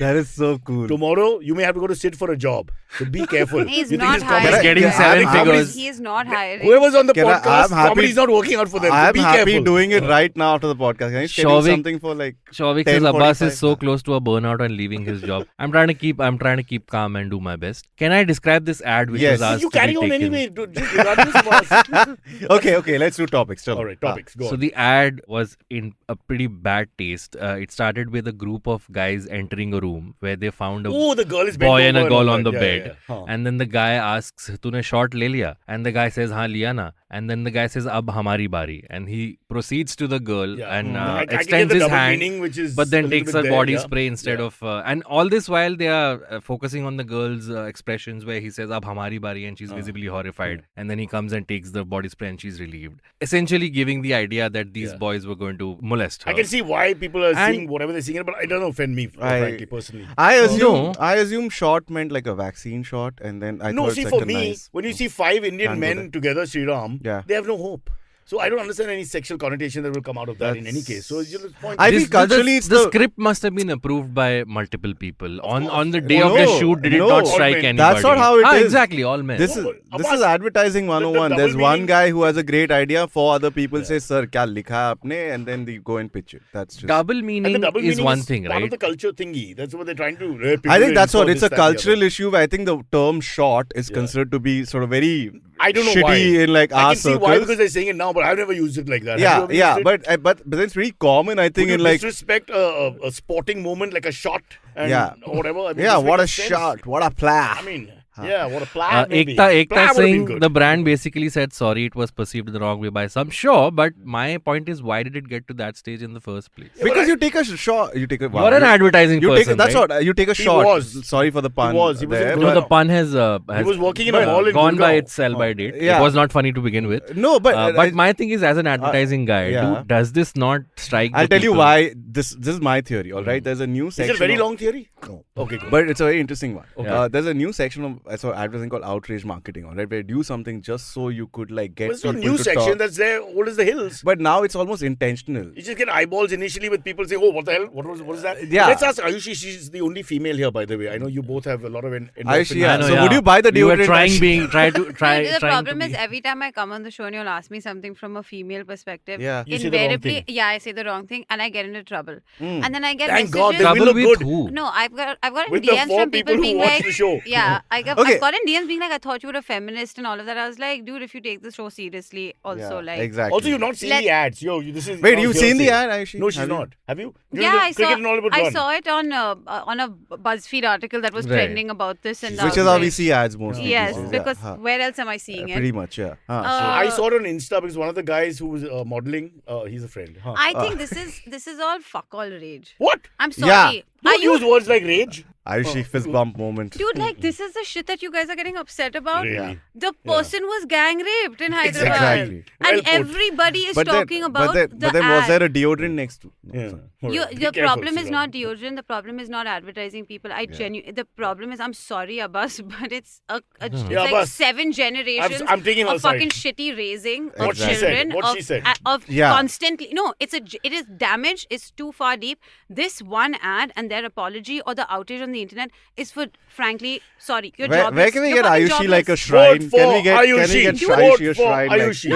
That is so cool. Tomorrow, you may have to go to Sid for a job. So be careful. He's You think not his comedy- hiring. He's getting guys. 7 figures. He is not hiring. Whoever's on the Can I- podcast, I'm happy- comedy's not working out for them. So I'm be happy careful. doing it right now after the podcast. Can you schedule Shavik- something for like Shavik 10, says Abbas is 45? so close to a burnout and leaving his job. I'm trying to keep calm and do my best. Can I describe this ad which Yes. was asked You to be carry on taken? anyway. Just regardless of us. Okay, let's do topics. Chalo. All right, topics. Go So on. the ad was in a pretty bad taste. It started with a group of guys entering a room where they found a Oh, the girl is bent boy and a over girl all on the that. bed. Yeah. Huh. And then the guy asks, "Tune shot le liya?" And the guy says, "Haan liya na." And then the guy says, "Ab hamari bari." And he proceeds to the girl Yeah. and I can get extends the his double hand, meaning, which is but then a little takes bit her there, body yeah. spray instead Yeah. of. And all this while they are focusing on the girl's expressions where he says, "Ab hamari bari," and she's visibly horrified. And then he comes and takes the body spray and she's relieved. Essentially giving the idea that these Yeah. boys were going to molest her. I can see why people are And- seeing whatever they're seeing, but it doesn't offend me, frankly, personally. I No. assume shot meant like a vaccine shot, and then I No, thought see, it's for like me, nice. when you see 5 Indian Can't do men that. together, Sriraam, Yeah. they have no hope. So I don't understand any sexual connotation that will come out of that in any That's- case. So it's just the point. I This- think culturally it's the the- script must have been approved by multiple people. On course. the day Oh, of the no, shoot, did it no. not All strike men. anybody? That's not how it is. Exactly, all men. This No, is but this Abbas, is advertising 101. double There's one meaning- guy who has a great idea. 4 other people say, "Sir, kya likha hai aapne?" And then they go and pitch it. That's just. Double and meaning the double is meaning one is thing, part right? of the culture thingy. That's what they're trying to. I think that's what. It's a that, the other. cultural issue. Where I think the term "shot" is considered to be sort of very I don't know shitty why. in like I our can see circles. why because they're saying it now, but I've never used it like that. Have you yeah, ever yeah, used it? but then it's very common. I think Would in you like disrespect a sporting moment like a shot and Yeah. whatever. I mean, yeah, this what a makes sense. shot, what a play. I mean, yeah, what a plan. maybe. Ekta Plan would've been saying good. the brand basically said sorry, it was perceived the wrong way by some. Sure, but my point is, why did it get to that stage in the first place? Because you take a shot, you take a. You're an advertising You person, take that's right? what you take a He shot. was. Sorry for the pun. He was in there, Gurgaon. No, but- the pun has, He was working in a mall in gone by Gurgaon. its sell-by date. Yeah. It was not funny to begin with. No, but But my thing is, as an advertising guy, yeah. does this not strike? I'll the tell you people? why. This is my theory. All right, there's a new Is section. it a very of- long theory? No. Okay, good. But it's a very interesting one. Okay. There's a new section of I saw advertising called outrage marketing. All right, where you do something just so you could like get But it's not a people new to section talk. that's there old as the hills. But now it's almost intentional. You just get eyeballs initially with people saying, "Oh, what the hell? What is that?" Yeah. Let's ask Ayushi. She's the only female here, by the way. I know you both have a lot of Ayushi, endorphins. yeah. I know, So would you buy the You were deodorant? trying Ayushi? being try to try. The trying problem to is be- every time I come on the show and you'll ask me something from a female perspective, Yeah. You say the wrong invariably, thing. yeah, I say the wrong thing and I get into trouble. Mm. And then I get Thank messages. God, then we Trouble look with good. who? No, I've got With the DMs 4 from people people who being watch like, the show. yeah, I I've gotten DMs being like, I thought you were a feminist and all of that. I was like, dude, if you take the show seriously, also like. Exactly. Also, you've not seen the ads. Yo, this is. Wait, not you've seen the hearsay. ad, Ayushi? No, she's Have you? not. Have you? Yeah, I I saw it on a BuzzFeed article that was trending about this, and Which is how we see ads mostly. Yes, these days. because where else am I seeing it? Pretty much, yeah. I saw it on Insta because one of the guys who was modeling, he's a friend. I think this is all fuck all rage. What? I'm sorry. Don't use words like rage. Ayushi fist bump moment. Dude, like this is the shit that you guys are getting upset about. Really? The person was gang raped in Hyderabad, Exactly. and Well put. everybody is talking about but then ad. was there a deodorant next to? No, Yeah. sorry. Alright. Be The careful, problem is Sriraam. not deodorant. The problem is not advertising people. The problem is, I'm sorry, Abbas, but it's it's Yeah, like Abbas. 7 generations I'm taking her of fucking side. shitty raising What of she said, children. what she said. Of Yeah. constantly. No, it is damage. It's too far deep. This one ad and their apology or the outage on the internet is for, frankly, sorry, you're jobless. Where can we You're get fucking Ayushi like a jobless. shrine? Vote for Can we get Ayushi. Ayushi a Vote for shrine? Ayushi.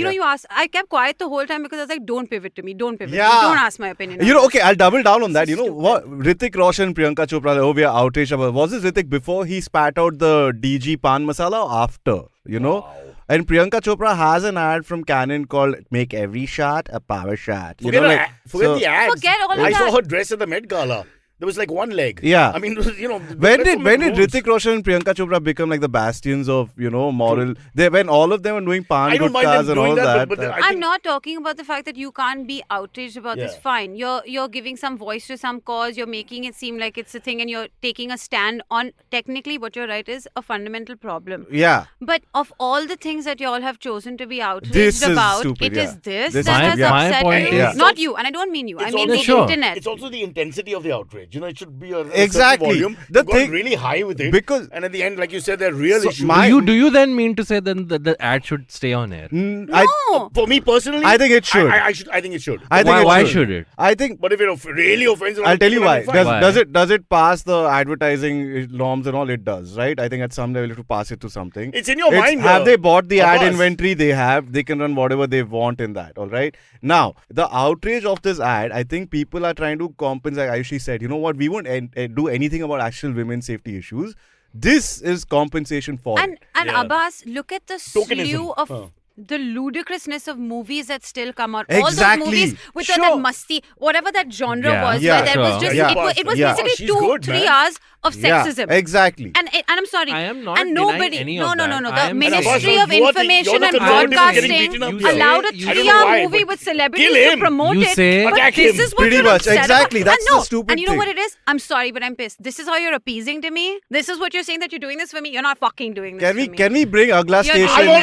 No, you asked. I kept quiet the whole time because I was like, don't pivot to me. Don't pivot. Yeah. To me. Don't ask my opinion. You on know, this. okay, I'll double down on that. This You is know what? Hrithik Roshan, Priyanka Chopra, oh, we are outraged about. Was this Hrithik before he spat out the DG pan masala or after? You know? And Priyanka Chopra has an ad from Canon called "Make Every Shot a Power Shot." You Forget, know, like the ads. Forget all of I saw that. her dress at the Met Gala. There was like one leg. Yeah. I mean, you know. When did Hrithik Roshan and Priyanka Chopra become like the bastions of moral? When all of them were doing pan I don't mind guttas them and all doing that, that. but then I I'm think- not talking about the fact that you can't be outraged about this. Yeah. Fine, you're giving some voice to some cause. You're making it seem like it's a thing, and you're taking a stand on. Technically, what you're right is a fundamental problem. Yeah. But of all the things that you all have chosen to be outraged This is about, stupid, it is yeah. this This that is- has yeah. My upset point me. is- Not you, and I don't mean you. I It's mean also- the Sure. internet. It's also the intensity of the outrage. You know, it should be a Exactly. volume. The You've gone thing- really high with it, because- and at the end, like you said, there are real So issues. my- Do you then mean to say then that the ad should stay on air? No. For me personally, I think it should. I think it should. I think Why it should it? I think. But if it really offends, I'll tell you why. Why? Does it pass the advertising norms and all? It does, right? I think at some level you have to pass it to something. It's in your mind. Have they bought the ad Abbas. inventory? They have. They can run whatever they want in that. All right. Now the outrage of this ad, I think people are trying to compensate. Like Ayushi said, you know what? We won't do anything about actual women's safety issues. This is compensation for it. And Yeah. Abbas, look at the Tokenism. slew of Huh. the ludicrousness of movies that still come out. Exactly. All those movies with Sure. that musty, whatever that genre Yeah. was, Yeah, where there was sure. just Yeah. it was Yeah. basically She's 2, good, 3 man. hours of sexism. Yeah, exactly. And I'm sorry. I am not and denying nobody. any no, of no, that. no, no. I The am Ministry saying- of You're the Information and conservative Broadcasting getting beaten up here. allowed a You say- 3-hour why, movie but with celebrities kill to him. promote You it. say- but Attack this him. is what Pretty you're much, upset exactly. about. That's and the no, stupid And you know thing. what it is? I'm sorry, but I'm pissed. This is how you're appeasing to me. This is what you're saying that you're doing this for me. You're not fucking doing this for me. Can we bring Agla You're Station? I'm on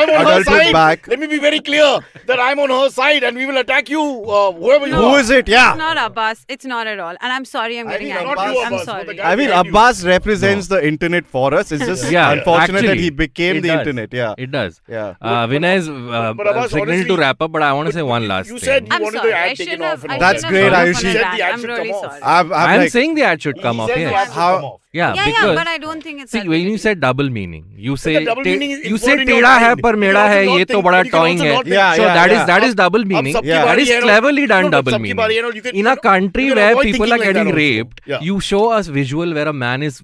her Adulthood side. back. Let me be very clear that I'm on her side, and we will attack you, whoever you Who are. is it? Yeah. It's not Abbas. It's not at all. And I'm sorry I'm getting mean, angry. not you, I'm Abbas, but sorry. the guy- I mean, behind you. Abbas represents the internet for us. It's just Yeah, unfortunate that actually, he became it the does. internet. Yeah. It does. Yeah. Vinay is But Abbas, signaling honestly- to wrap up, but I want to say one last You thing. said you I'm wanted sorry. the I ad taken shouldn't off. have. and I all That's that. shouldn't great, have Ayushi. gone on Said that. the ad I'm should really come off. sorry. I'm I'm like, saying the ad should come He off. said the Yes. ad should How- come off. Yeah, Yeah, because but I don't think it's see that when you big. say double meaning, you say double meaning is you say involved in your टेढ़ा है mind. पर You मेरा can है also ये not तो think- बड़ा you can toying also है. not think- Yeah, So yeah, that is yeah. that is double meaning. सबकी Yeah. That बारी is है ना- cleverly done No, no, double सबकी meaning. बारी है ना, you can- In a country you can where avoid people thinking are like that getting also. raped, Yeah. you show us visual where a man is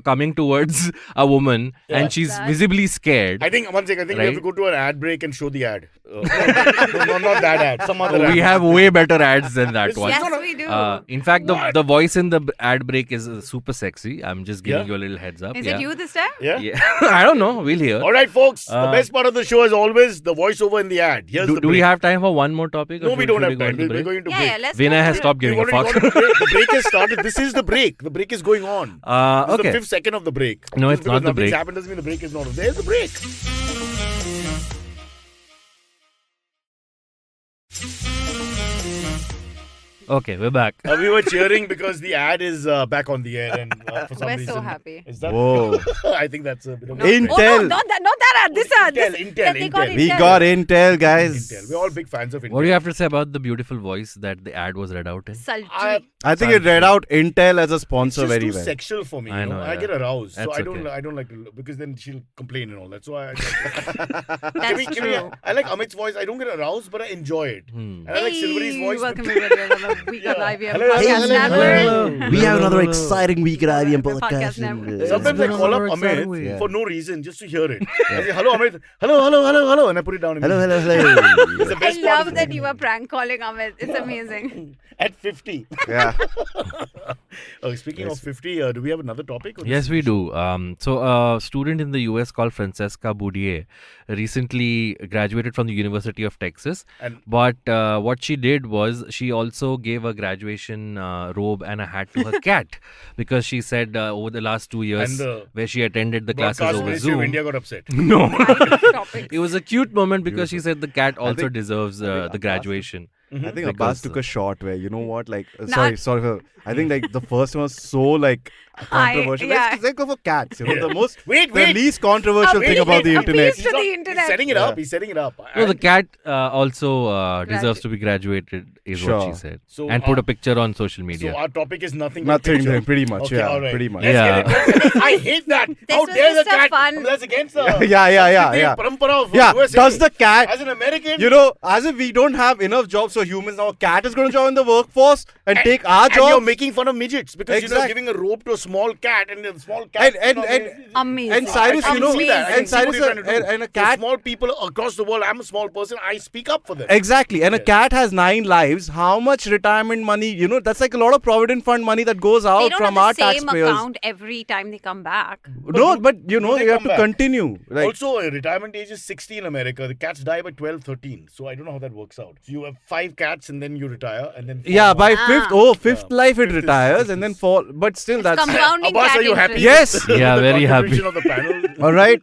coming towards a woman and she's That- visibly scared. I think one second. I think we have to Right? go to an ad break and show the ad. No, not that ad. Some other ad. We have way better ads than that It's one. Yes, No, no. we do. In fact, What? the voice in the ad break is super sexy. I'm just giving Yeah? you a little heads up. Is yeah. it you this time? Yeah. Yeah. I don't know. We'll hear. All right, folks. The Uh, best part of the show is always the voiceover in the ad. Here's the Do we break. have time for one more topic? or No, we should- don't should have go time. into We're break? going to Yeah, break. yeah. Let's Vinay go has to stopped it. giving We've a already fuck. gone to break. The break has started. This is the break. The break is going on. This is Okay. the 5th second of the break. No, Just it's not because the break. nothing's happened doesn't mean the break is not. There's the break. Okay, we're back. We were cheering because the ad is back on the air, and for some We're reason, so happy. Is that? Whoa. I think that's a bit of Intel. Oh, no, not that ad. This ad. Intel, They got Intel. We got Intel, guys. Intel. We're all big fans of Intel. What do you have to say about the beautiful voice that the ad was read out in? Sultry. I think it read out Intel as a sponsor It's just very too well. sexual for me. I know, I yeah. get aroused, so That's I don't. okay. I don't like to because then she'll complain and all that. So I. That's true. I like Amit's voice. I don't get aroused, but I enjoy it. And I like Silvery's voice. Welcome but- everybody. Week on IVM Hello, Podcast hello, Network. hello. We have another exciting week at IVM Podcast podcast. network. Sometimes I call up Exciting Amit way. for no reason, just to hear it. I say, hello, Amit. Hello, and I put it down. Hello, immediately. hello, hello. It's the I best part of love the that thing. you were prank calling Amit. It's amazing. At 50. Yeah. Speaking of 50, do we have another topic? or Yes, this- we do. So a student in the US called Francesca Boudier recently graduated from the University of Texas. And But what she did was she also gave a graduation robe and a hat to her cat because she said over the last 2 years And the where she attended the classes broadcast over Ministry of Zoom. India got upset. No. Topics. It was a cute moment because she said the cat also think- deserves think the Abbas- graduation. I think Because, Abbas took a shot where, you know what, like, Nah. sorry. I think like the first one was so like controversial. yeah. Let's go for cats. You know, Yeah. the most, Wait. the least controversial Appeal- thing about the appeal internet. to the internet. He's setting it up. He's setting it up. No, the And cat also deserves to be graduated, is what she Sure. said. So, and put a picture on social media. So our topic is nothing. but Nothing, picture. then, pretty much. Okay, Yeah, all right. pretty much. Let's Yeah. get it. I hate that. This How was dare the just a cat? fun- That's against the Yeah. parampara of Yeah, USA. does the cat, As an American, you know, as if we don't have enough jobs for humans, now a cat is going to join the workforce and take our and you're job. making fun of midgets because you're Exact- giving a rope to a small cat and the small cat. Amazing. And Cyrus, I you know, see that. I and see what Cyrus, you're trying to do. and a For cat. small people across the world, I'm a small person. I speak up for them. Exactly, and a Yes. cat has 9 lives. How much retirement money? You know, that's like a lot of provident fund money that goes They out don't from have our the same taxpayers. account every time they come back. No, but you know, they you have come to back? continue. Like, Also, retirement age is 60 in America. The cats die by 12, 13. So I don't know how that works out. So you have 5 cats and then you retire and then. yeah, by Ah. fifth Yeah. life it Fifth is- retires fifth and then is- fall. But still, that's Compounding Abbas, cat are you happy? interest. Yes. Yeah, The very happy. contribution of the panel. all right.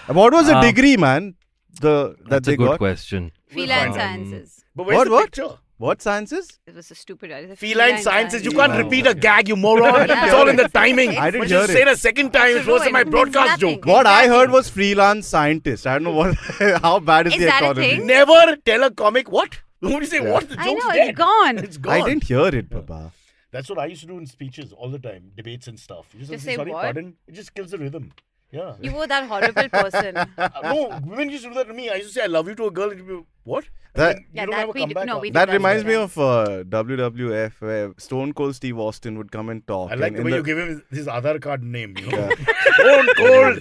What was the Um, degree, man? That That's they a good got. question. Feline find out. sciences. But where's What, the what? picture? What sciences? It was a stupid idea. Feline sciences. You can't Wow. repeat a gag, you moron. Yeah. It's all in the timing. I didn't But hear just it. say it a second time. It's worse than my It means broadcast nothing. joke. What I Exactly. heard was freelance scientist. I don't know what. How bad is Is the that a economy? thing? Never tell a comic what? When you say Yeah. what, the I joke's know, dead. it's gone. It's gone. I didn't hear it, Baba. That's what I used to do in speeches all the time, debates and stuff. You Just say, say sorry, what? pardon. It just kills the rhythm. Yeah. You were that horrible person. No, women used to do that to me. I used to say, I love you to a girl. And you'd be, what? That- And then Yeah, you don't that have a we do- comeback. no, after. we do That that reminds me sometimes. of WWF, where Stone Cold Steve Austin would come and talk. I like and the in way you give him his Aadhaar card name. You know? Yeah. Stone Cold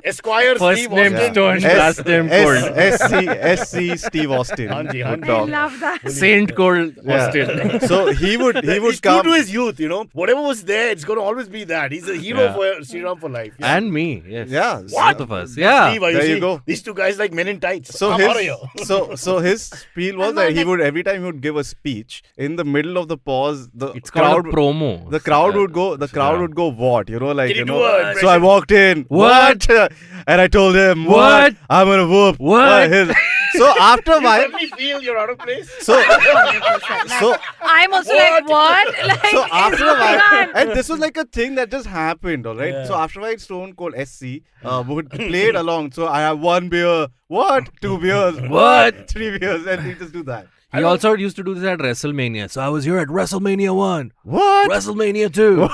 Esquire First Steve name Austin. Stone, last name Cold. SC Steve Austin. Hanji, would Hanji. I talk. love that. Saint Cold Yeah. Austin. So he would He's come. true to his youth, you know. Whatever was there, it's going to always be that. He's a hero Yeah. for Sriraam for life. Yeah. And me, yes. Yeah. What? Both of us. Yeah. Steve, There you see, go. These two guys like men in tights. So I'm out of here. so his spiel was I'm that not he like- would every time he would give a speech in the middle of the pause the It's called crowd a promo. the crowd would go Yeah. what, you know, like, Can you you do know. a So I impression? walked in, What? and I told him, What? I'm gonna whoop. What? So after a You while, suddenly feel you're out of place. so 100%. so I'm also What? like, what? Like, so after a while, God. and this was like a thing that just happened, all right? Yeah. So after a while, Stone Cold SC would play it along. So I have 1 beer, what? 2 beers, What? 3 beers, and we just do that. He also used to do this at WrestleMania. So I was here at WrestleMania 1, What? WrestleMania 2.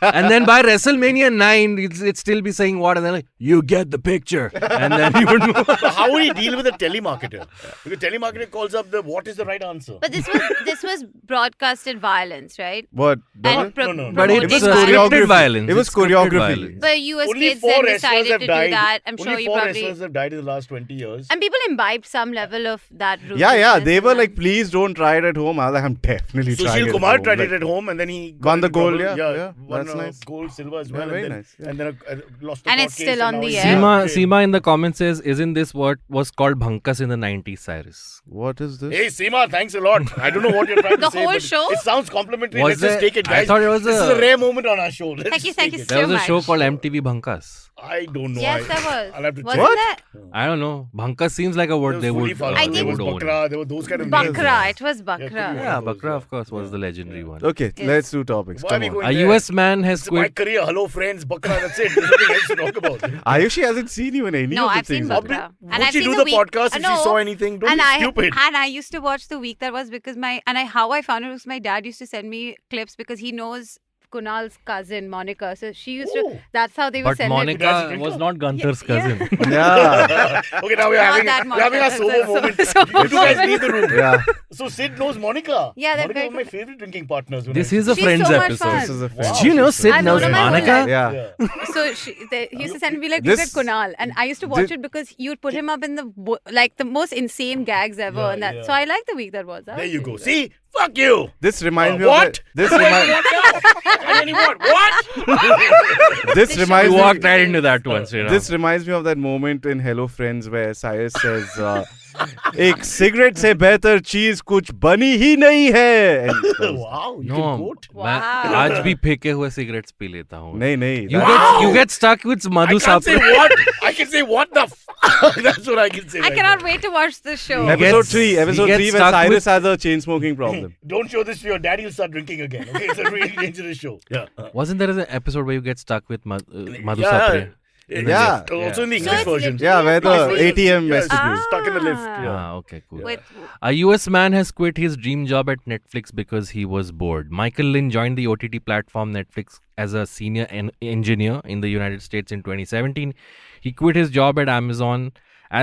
And then by WrestleMania 9, it'd still be saying what? And then like, you get the picture. And then he would move. So how would he deal with a telemarketer? Because telemarketer calls up the what is the right answer? But this was broadcasted violence, right? What? And No. But promoting it's was violence. scripted choreography. violence. It was It's scripted choreography. violence. But US Only kids 4 then wrestlers decided have to do died. that. I'm Only sure you 4 probably. wrestlers have died in the last 20 years. And people imbibed some level of that. Yeah, they ruthlessness were in like, them. please don't try it at home. I was like, I'm definitely trying Sushil it Kumar at home. tried Like, it at home and then he Won got the in gold, trouble. yeah, won that's nice. gold, silver as Yeah, well. very and then, nice, yeah. and then lost the And court it's case still on now the he's air. in jail. Seema in the comments says, isn't this what was called bhankas in the 90s, Cyrus? What is this? Hey Seema, thanks a lot. I don't know what you're trying The to say. whole but show? It sounds complimentary. Was Let's just there- take it, I guys. thought it was this is a- a rare moment on our show. Let's Thank you, just thank take you it. so There was a much. show called MTV Bhankas. I don't know. Yes, there was. I'll have to Wasn't check. there? I don't know. Bhankas seems like a word There they was would, Fully Falcon, I they there think- was would own. Bakra, there were those kind of names. Bakra. It was Yeah, Bakra. Yeah, those, Bakra, of course, yeah. was the legendary one. Okay, Yes. let's do topics. Why are Come we on. going A there? US man has It's my quit. career. Hello, friends. Bakra, that's it. There's nothing else to talk about. Ayushi hasn't seen you in any No, of the I've seen things. Bakra. that- And Would I've she seen do the the week- podcast if she no. saw anything? Don't and be I stupid. and I used to watch the week that was because how I found it was my dad used to send me clips because he knows Kunal's cousin, Monica. So she used Oh. to. That's how they would But send it. Monica was not Gunther's Yeah. cousin. Yeah. Okay, now we're Not having that a Monica. solo moment. So You two guys leave the room. Yeah. So Sid knows Monica. Yeah, they're Monica very is my good. favorite drinking partners. when This I- is a She's Friends so much episode. fun. This is a friend. Do you know she's Sid I've knows known her my whole Monica? life. Yeah. So he used to send me like, look at This- Kunal, and I used to watch it because you would put him up in the most insane gags ever, Yeah, and that. yeah. So I like the week that was. That There was you really go. good. See? Fuck you. This reminds me What? of that. This reminds. What? This reminds You me. walked right into that one, Sriraam. This reminds me of that moment in Hello Friends where Cyrus says, "एक cigarette से बेहतर चीज कुछ बनी ही नहीं है." And he goes, Wow. You No, can quote. मैं Wow. आज भी फेंके हुए cigarettes पी लेता हूँ. नहीं. You get stuck with Madhu I can't say Sapre. what. I can say what the fuck. That's what I can say. I right cannot now. wait to watch this show. He Episode gets- 3, he episode gets 3 where stuck Cyrus with- has a chain smoking problem. Don't show this to your dad. He'll start drinking again. Okay, it's a really dangerous show. Yeah. Wasn't there an episode where you get stuck with Madhu Yeah. Sapre? In Yeah. the lift. Also in the So English it's version. literally Yeah, where the English version. ATM Yeah, messages. stuck in the lift. Ah. Yeah. Ah, okay, cool. Wait, A US man has quit his dream job at Netflix because he was bored. Michael Lynn joined the OTT platform Netflix as a senior engineer in the United States in 2017. He quit his job at Amazon.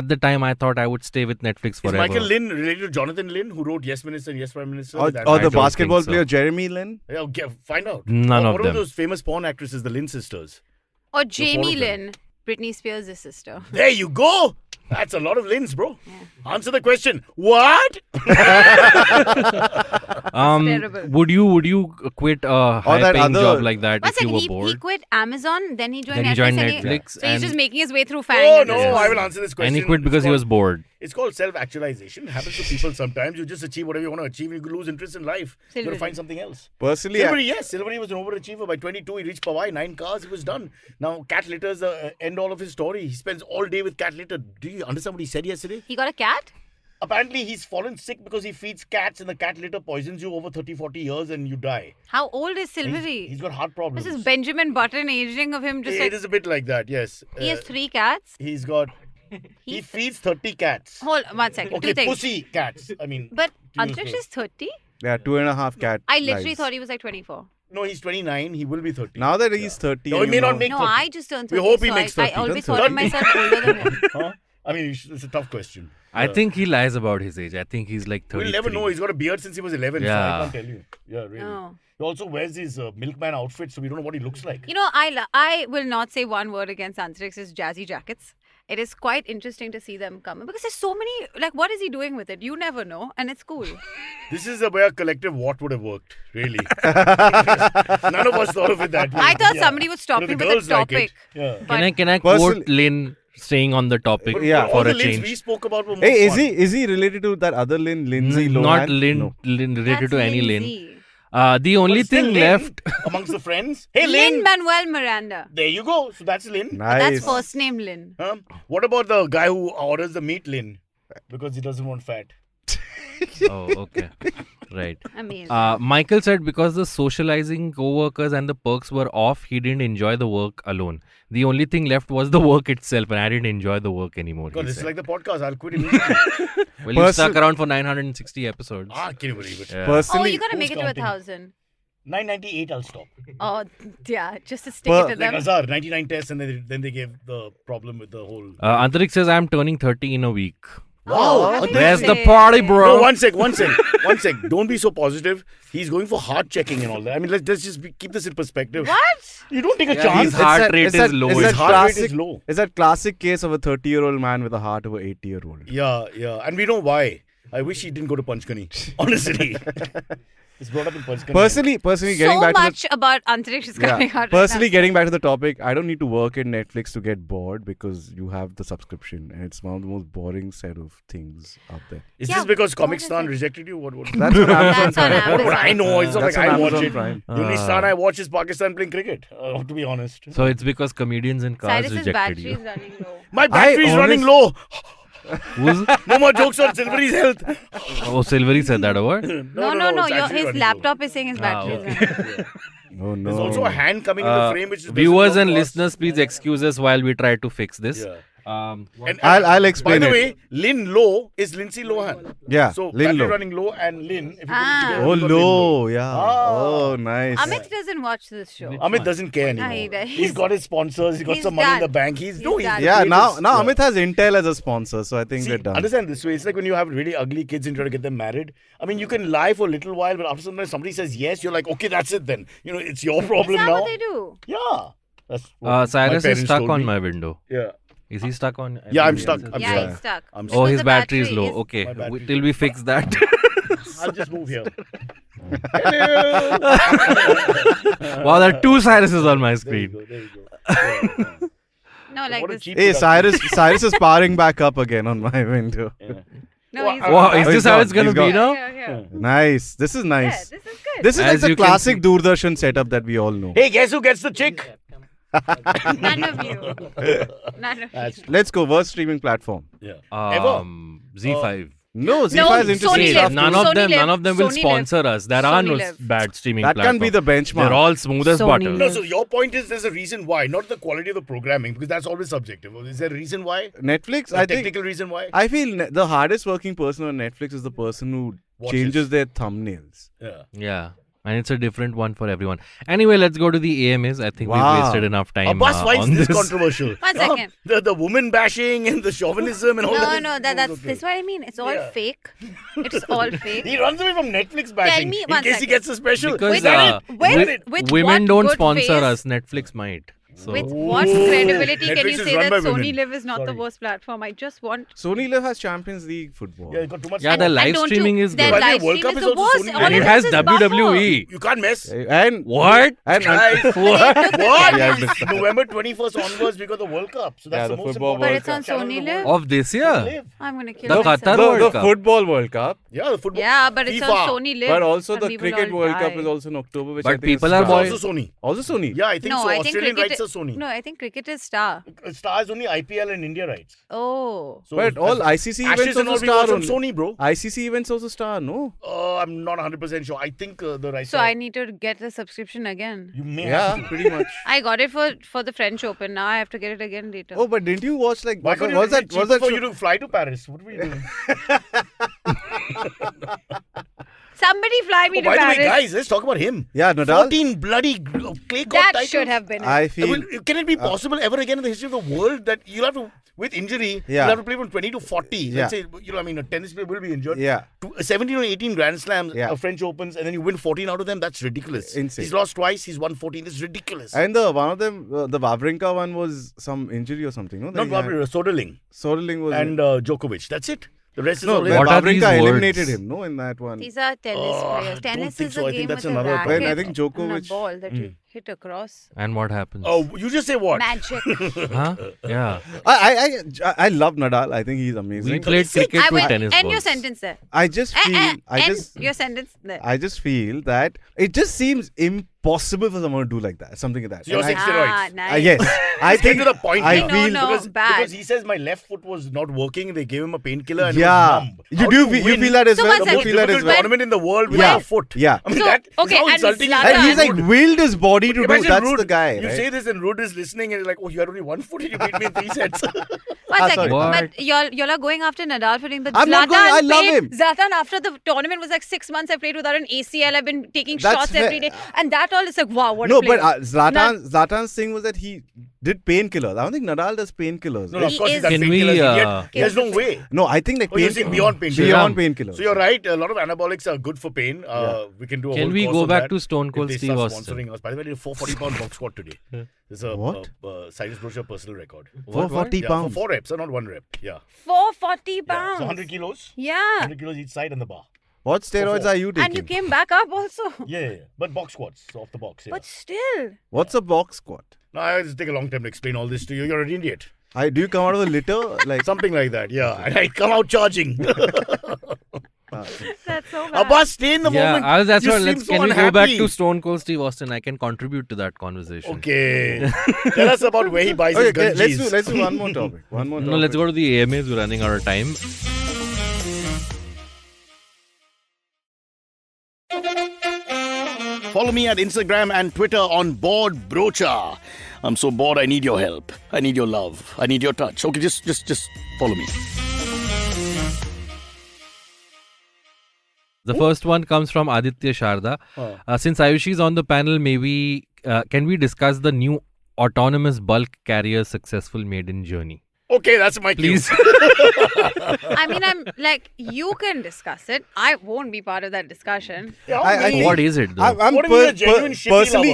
At the time, I thought I would stay with Netflix Is forever. Michael Lynn related to Jonathan Lynn, who wrote Yes Minister and Yes Prime Minister? Or That- the I don't basketball think so. player Jeremy Lin. Yeah, find out. None of What them. are those famous porn actresses, the Lynn sisters? or Jamie of them. Lynn, Britney Spears' sister. There you go. That's a lot of Lynns, bro. Answer the question. What? terrible. Would you quit a that high-paying other- job like that One if you second, were he bored? quit Amazon, then he joined Then he Netflix. joined and Netflix so he's just and- making his way through FANG. Oh, at no. this Yes. I point. will answer this question. And he quit because he was bored. It's called self-actualization. It happens to people sometimes. You just achieve whatever you want to achieve. You lose interest in life. You got to Silvery. find something else. Personally, Silvery, yes. Silvery was an overachiever. By 22, he reached Powai. 9 cars, he was done. Now, cat litter is the end all of his story. He spends all day with cat litter. Do you understand what he said yesterday? He got a cat? Apparently, he's fallen sick because he feeds cats and the cat litter poisons you over 30, 40 years and you die. How old is Silvery? He's got heart problems. This is Benjamin Button aging of him. Just It like, is a bit like that, yes. he has 3 cats. He's got... He feeds 30 cats. Hold 1 second. Okay, 2 things. pussy cats. I mean... But to use Antriksh the- is 30? yeah, 2.5 cat. I literally lives. thought he was like 24. No, he's 29. He will be 30. Now that he's 30, No, he you may not know- make No, 30. I just turned We 30. hope he so makes I 30. always Turn thought of 30. myself older than him. Huh? I mean, it's a tough question. I think he lies about his age. I think he's like 33. We'll never know. He's got a beard since he was 11. So Yeah. I can't tell you. Yeah, really. No. He also wears his milkman outfit, so we don't know what he looks like. You know, I will not say one word against Antriksh's jazzy jackets. It is quite interesting to see them come because there's so many. Like, what is he doing with it? You never know, and it's cool. This is where a collective what would have worked, really. None of us thought of it that way. I thought Yeah. somebody would stop But me if the with a girls like it, topic. yeah. But Can I Personally- quote Lynn staying on the topic But Yeah. all for the a links change? we spoke about were more Hey, fun. is he related to that other Lin, Lindsay Lohan? Not Lynn, No. Lynn related that's to any Lindsay. Lynn. The only But still thing Lynn left. amongst the friends. Hey, Lynn. Lin-Manuel Miranda. There you go. So that's Lynn. Nice. That's first name Lin. What about the guy who orders the meat, Lynn? Because he doesn't want fat. Oh, okay. Right. Amazing. Michael said because the socializing co-workers and the perks were off, he didn't enjoy the work alone. The only thing left was the work itself, and I didn't enjoy the work anymore. God, he this is said. like the podcast. I'll quit immediately. Well, you stuck around for 960 episodes. Can you believe it? Yeah. Oh, Personally, you gotta make who's it to counting? 1,000. 998, I'll stop. Oh, yeah, just to stick Per- it to Like them. Azhar, 99 tests, and then they gave the problem with the whole. Antarik says, I'm turning 30 in a week. Oh, happy Where's the birthday. party, bro? No, one sec. Don't be so positive. He's going for heart checking and all that. I mean, let's just keep this in perspective. What? You don't take a Yeah, chance. his heart that- rate it's is that- low. it's His that heart rate is classic- low. It's that classic case of a 30-year-old man with a heart of an 80-year-old. Yeah. And we know why. I wish he didn't go to Panchkani. Honestly. He's brought up in Panchkani. Personally, getting So back much to about Antariksh is the, coming yeah, out. personally right getting back to the topic, I don't need to work in Netflix to get bored because you have the subscription, and it's one of the most boring set of things out there. Is Yeah, this because what Comic is Stan it? rejected you? What? That's on Amazon That's on Prime. What would I Amazon. know? It's not That's like on I watch Amazon it. Prime. The only Stan I watch is Pakistan playing cricket. To be honest. So it's because comedians in cars Cyrus's rejected battery you. is running low. My battery is running low. Who's, No more jokes on Silvery's health. oh, Silvery said that over? No. it's actually His running laptop is saying his battery is okay. running. Oh no. There's also a hand coming in the frame which doesn't Viewers work and for us. listeners, please excuse us while we try to fix this. Yeah. And I'll by explain the it. way, Lin Low is Lindsay Lohan. Yeah, So Lin battery Low. running low and Lin. If you put it Ah. together, Oh, you've got Lin low, yeah. Ah. Oh, nice. Amit doesn't watch this show. Amit doesn't care anymore. he does. He's got his sponsors. He's got He's some money in the done. bank. He's He's done. Yeah, now yeah. Amit has Intel as a sponsor, so I think See, we're done. understand this way. It's like when you have really ugly kids and try to get them married. I mean, you can lie for a little while, but after some time somebody says yes, you're like, okay, that's it then. You know, it's your problem Is that now. what they do? Yeah. That's what my Cyrus is parents stuck told on me. my window. Yeah. Is he stuck on? Yeah, I'm stuck. I'm Yeah, stuck. he's stuck. I'm Oh, stuck. his the battery is battery low. is- Okay, My battery till we fix that. I'll just move here. Wow, there are two Cyruses on my There you screen. go. There you go. Yeah. No, like What a this. cheap Hey, production. Cyrus is powering back up again on my window. Yeah. No, he's Wow, is Oh, this he's how gone. it's gonna He's be gone. now? Yeah. Nice. This is Yeah, nice. this is good. This is like As the you can classic see- Doordarshan setup that we all know. Hey, guess who gets the chick? None of you. None of you. Let's go. Worst streaming platform. Yeah. Ever? Z5. No, Z5 No, is interesting Sony stuff. Live. None Sony of them. Live. None of them will Sony sponsor us. There are Sony no Live. bad streaming That platforms. can be the benchmark. They're all smooth as Sony butter. Live. No, so your point is there's a reason why, not the quality of the programming, because that's always subjective. Is there a reason why? Netflix, A I think. technical reason why? I feel the hardest working person on Netflix is the person who Watches. changes their thumbnails. Yeah. Yeah. And it's a different one for everyone. Anyway, let's go to the AMAs. I think Wow. we've wasted enough time Abbas, why is on this this. controversial? One second. The woman bashing and the chauvinism and all that. No, that's okay. this is what I mean. It's all Yeah. fake. It's all fake. He runs away from Netflix bashing me in one case he second. gets a special. Because With women what don't good sponsor face- us. Netflix might. So With what credibility can Netflix you is say run that by Sony women. Live is not the Sorry. worst platform? I just want. Sony Live has Champions League football. Yeah, it got too much. Yeah, the power. live And don't streaming you, is their good. By the live way, World stream Cup is is the also worst. Sony All And it it has has is buffer. WWE. You can't mess. And What? and What? what? Yeah, I missed that. November 21st onwards, we got the World Cup. So that's Yeah, the the most football important But it's on channel in Sony the Live? world. Of this year? Live. I'm gonna kill The myself. Qatar the World Cup. football World Cup, Yeah, the football. Yeah, but it's FIFA. on Sony Live. but also and the we will Cricket all World Cup die. is also in October, which But I think people is are It's boy- also Sony. Also Sony. Yeah, I think No, so. I think Australian cricket. rights are Sony. No, I think cricket is Star. Star is only IPL and India rights. Oh. So But all ICC Ashes events and also all we watch star on only. Sony, bro. ICC events also star, no? I'm not 100% sure. I think the rights So are... I need to get the subscription again. You may Yeah, have to. pretty much. I got it for the French Open. Now I have to get it again later. Oh, but didn't you watch like Why what couldn't was you that? Was that for show- you to fly to Paris? What were you doing? Somebody fly me Oh, to by the Paris. way, guys, let's talk about him. Yeah, Nadal. 14 bloody clay court That titles. should have been it. I feel Can it be possible ever again in the history of the world that you'll have to, with injury, Yeah. you'll have to play from 20 to 40? Yeah. Let's say, a tennis player will be injured. Yeah. 17 or 18 Grand Slams, Yeah. French Opens, and then you win 14 out of them. That's ridiculous. Insane. He's lost twice. He's won 14. It's ridiculous. And the one of them, the Wawrinka one was some injury or something, no? Not Wawrinka, Soderling Soderling was. and Djokovic. That's it. The rest is no, all What are these Wawrinka words? eliminated him, no, in that one. These are tennis Oh, players. don't Tennis think is so. a I think game that's with a another racket When I think and Djokovic- a ball that you hit across. And what happens? Oh, you just say what? Magic. Huh? Yeah. I love Nadal. I think he's amazing. We played cricket I with will tennis end balls. your sentence there. I just feel. End your sentence there. I just feel that it just seems impossible for someone to do like that, something like that. So you're And saying steroids? Nice. yes, I Let's get think to the point. I now. feel No, bad. Because he says my left foot was not working. They gave him a painkiller and yeah. it was numb. You How do do you win feel that as So well? one the You most feel that as difficult well? tournament in the world Yeah. without a foot. Yeah. I mean, So, that is okay, how and insulting Zlatan- is And he's like Rude. willed his body to do. Imagine That's Rude. the guy, You right? say this and Rude is listening and he's like, oh, you had only one foot and you beat me in 3 sets. One second. sorry. What? But y'all are going after Nadal for doing, but I'm not going- I love played- him. Zlatan after the tournament was like 6 months. I played without an ACL. I've been taking That's shots every fair. day, and that all is like wow, what No, a player. but Zlatan's thing was that he did painkillers. I don't think Nadal does painkillers. No, of He course, he's is- done Can we, painkillers. Yet There's no Can- way. No, I think like Oh, you're saying beyond painkillers. Beyond Sriraam. painkillers. So you're right. A lot of anabolics are good for pain. We can do a Can whole we course go on back that to Stone Cold if they Steve start Austin? sponsoring us. By the way, I did a 440-pound box squat today. There's a What? Cyrus Brochure personal record. 440 Yeah, pounds. for 4 reps, not 1 rep. Yeah. 440 Yeah. pounds. So 100 kilos. Yeah. 100 kilos each side and the bar. What steroids four. are you taking? And you came back up also. Yeah. But box squats. So off the box. Yeah. But still. What's a box squat? No, I just take a long time to explain all this to you. You're an idiot. Do you come out of the litter like? Something like that. Yeah. And I come out charging. That's so bad. Abbas, stay in the moment. That's You what. seem Let's so can we go back unhappy. to Stone Cold Steve Austin? I can contribute to that conversation. Okay. Tell us about where he buys Okay, his gun let's do one more topic. One more. No, topic. let's go to the AMAs. We're running out of time. Follow me at Instagram and Twitter on Bored Brocha. I'm so bored, I need your help. I need your love. I need your touch. Okay, just follow me. The first one comes from Aditya Sharda. Since Ayushi is on the panel, maybe can we discuss the new autonomous bulk carrier successful maiden journey? Okay, that's my cue. Please. I mean, I'm like, you can discuss it. I won't be part of that discussion. Yeah, I think- What is it though? I'm What if you're a genuine shitty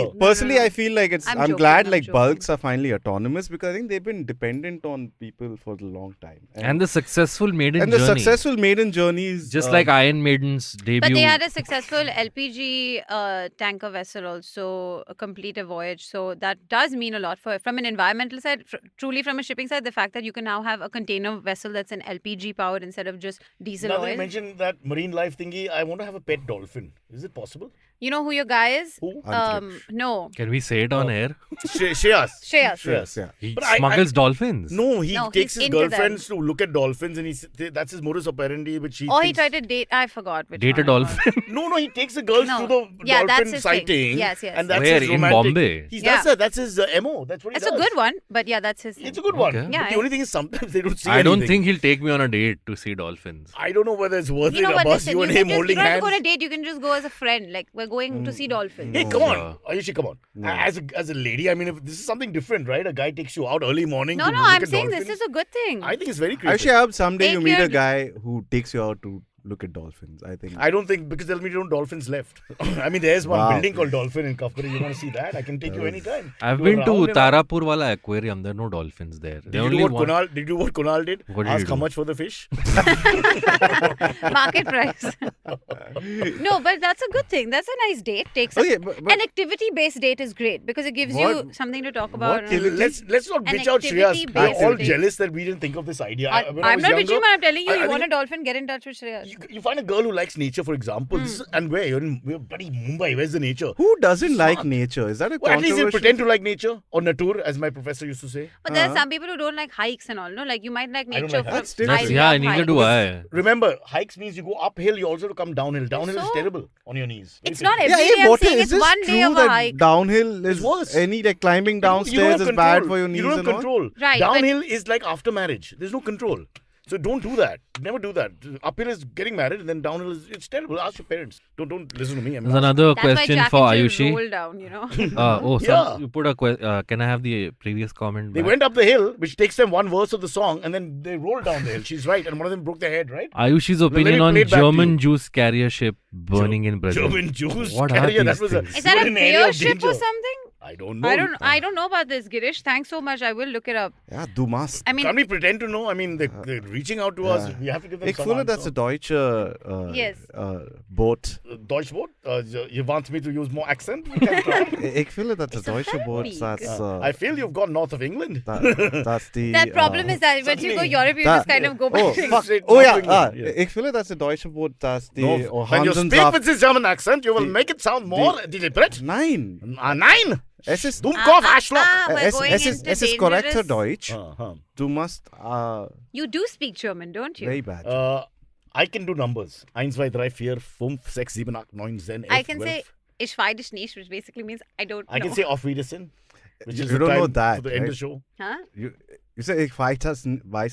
lover? personally, No. I feel like I'm I'm joking, glad I'm like joking. bulks are finally autonomous because I think they've been dependent on people for a long time. And the successful maiden and the journey. successful maiden journeys, Just like Iron Maiden's debut. But they had a successful LPG tanker vessel also complete a voyage. So that does mean a lot from an environmental side, truly from a shipping side, the fact that you can now have a container vessel that's an LPG powered instead of just diesel Now that you oil. mentioned that marine life thingy, I want to have a pet dolphin. Is it possible? You know who your guy is? Who? No. Can we say it on air? Shreyas. Shreyas. yes, yeah. He But I- smuggles dolphins. No, he No, takes he's his into girlfriends to look at dolphins, and that's his modus operandi. Which he Or he thinks- tried to date. I forgot. Which Date a one it was. dolphin. No, he takes the girls No. to the Yeah, that's dolphin his thing. sighting. Yes, yes. And that's Where? his In romantic. Bombay? He Yeah. does that. That's his MO. That's what he It's does. a good one, but yeah, that's his. It's a good one. Okay. But Yeah, the yeah. only thing is sometimes they don't see I don't anything. think he'll take me on a date to see dolphins. I don't know whether it's worth You know it, what? Abbas. Listen, You you and can him just, holding you don't have hands. to go on a date. You can just go as a friend. Like, we're going to see dolphins. Hey, come on. No. Ayushi, come on. As a lady, I mean, if this is something different, right? A guy takes you out early morning No, to no, look I'm at saying dolphins. this is a good thing. I think it's very creative. Actually, I hope someday you Take meet your- a guy who takes you out to look at dolphins. I think. I don't think because there'll be no dolphins left. I mean, there's one Wow. building called Dolphin in Kafkari. You want to see that? I can take you anytime. I've Do a been to round and- Tarapur wala aquarium. There are no dolphins there. Did There you, only do what one. Kunal, did you do what Kunal did? What did Ask you how do? much for the fish? Market price. No, but that's a good thing. That's a nice date. Takes Okay, but- an activity-based date is great because it gives you What- something to talk about. Let's not An bitch out Shreyas. activity We're based all date. jealous that we didn't think of this idea. I'm When I was not younger, bitching, but I'm telling you, I you want think a dolphin, get in touch with Shreyas. you find a girl who likes nature, for example, this is- and where? We're bloody Mumbai. Where's the nature? Who doesn't like Smart. nature? Is that a Well, at least they controversial? pretend to like nature or nature, as my professor used to say. But there are some people who don't like hikes and all. No, like you might like I don't nature. like from- hikes. That's I different. Yeah, love neither hikes. do I. Remember, hikes means you go uphill, you also have to come downhill. Downhill is So? terrible on your knees. It's What not do you every think? day. I'm what saying is it's this one day true of a that hike. downhill It's is worse. any like climbing You don't downstairs have is bad control. for your knees You don't have and all? control. Right, but- Downhill is like after marriage. There's no control. So don't do that. Never do that. Uphill is getting married, and then downhill is it's terrible. Ask your parents. Don't listen to me. There's another That's why question Jack for and Jill Ayushi. roll down, you know. Yeah. You put a can I have the previous comment? They back? went up the hill, which takes them one verse of the song, and then they rolled down the hill. She's right, and one of them broke their head, right? Ayushi's let me opinion on play it back to German you. juice carrier ship burning in Brazil. German Jews What are carrier. That these was a things? Is that a you're in an area beer of ship or danger. something? I don't know. I don't know about this, Girish. Thanks so much. I will look it up. Yeah, du must. I mean, Can't we pretend to know? I mean, they're reaching out to us. We have to give them Ik some voel het, that's a answer. Deutsche Yes. boot. Deutsch boat? You want me to use more accent? We can try. Ik voel het, that's a It's a Deutsche boot. Feldweg. That's I feel you've gone north of England. that's the. that problem is that once you go suddenly- Europe, you just kind of go back Oh, to fuck. Straight Oh north yeah, of England, yeah. ik voel het, that's a Deutsche boot. That's the. No, when you speak with this German accent, you will make it sound more deliberate. Nein. Nein! Es ist. Dummkopf, Arschloch! we're going Es ist into korrekter dangerous- Deutsch. Uh-huh. Du must. You do speak German, don't you? Very bad. I can do numbers. 1, 2, 3, 4, 5, 6, 7, 8, 9, 10, 11, I can 12. say ich weiß dich nicht, which basically means I don't know. I can say Auf Wiedersehen, which is You the don't know time that, for the end of right? the show. Huh? You say ich weiß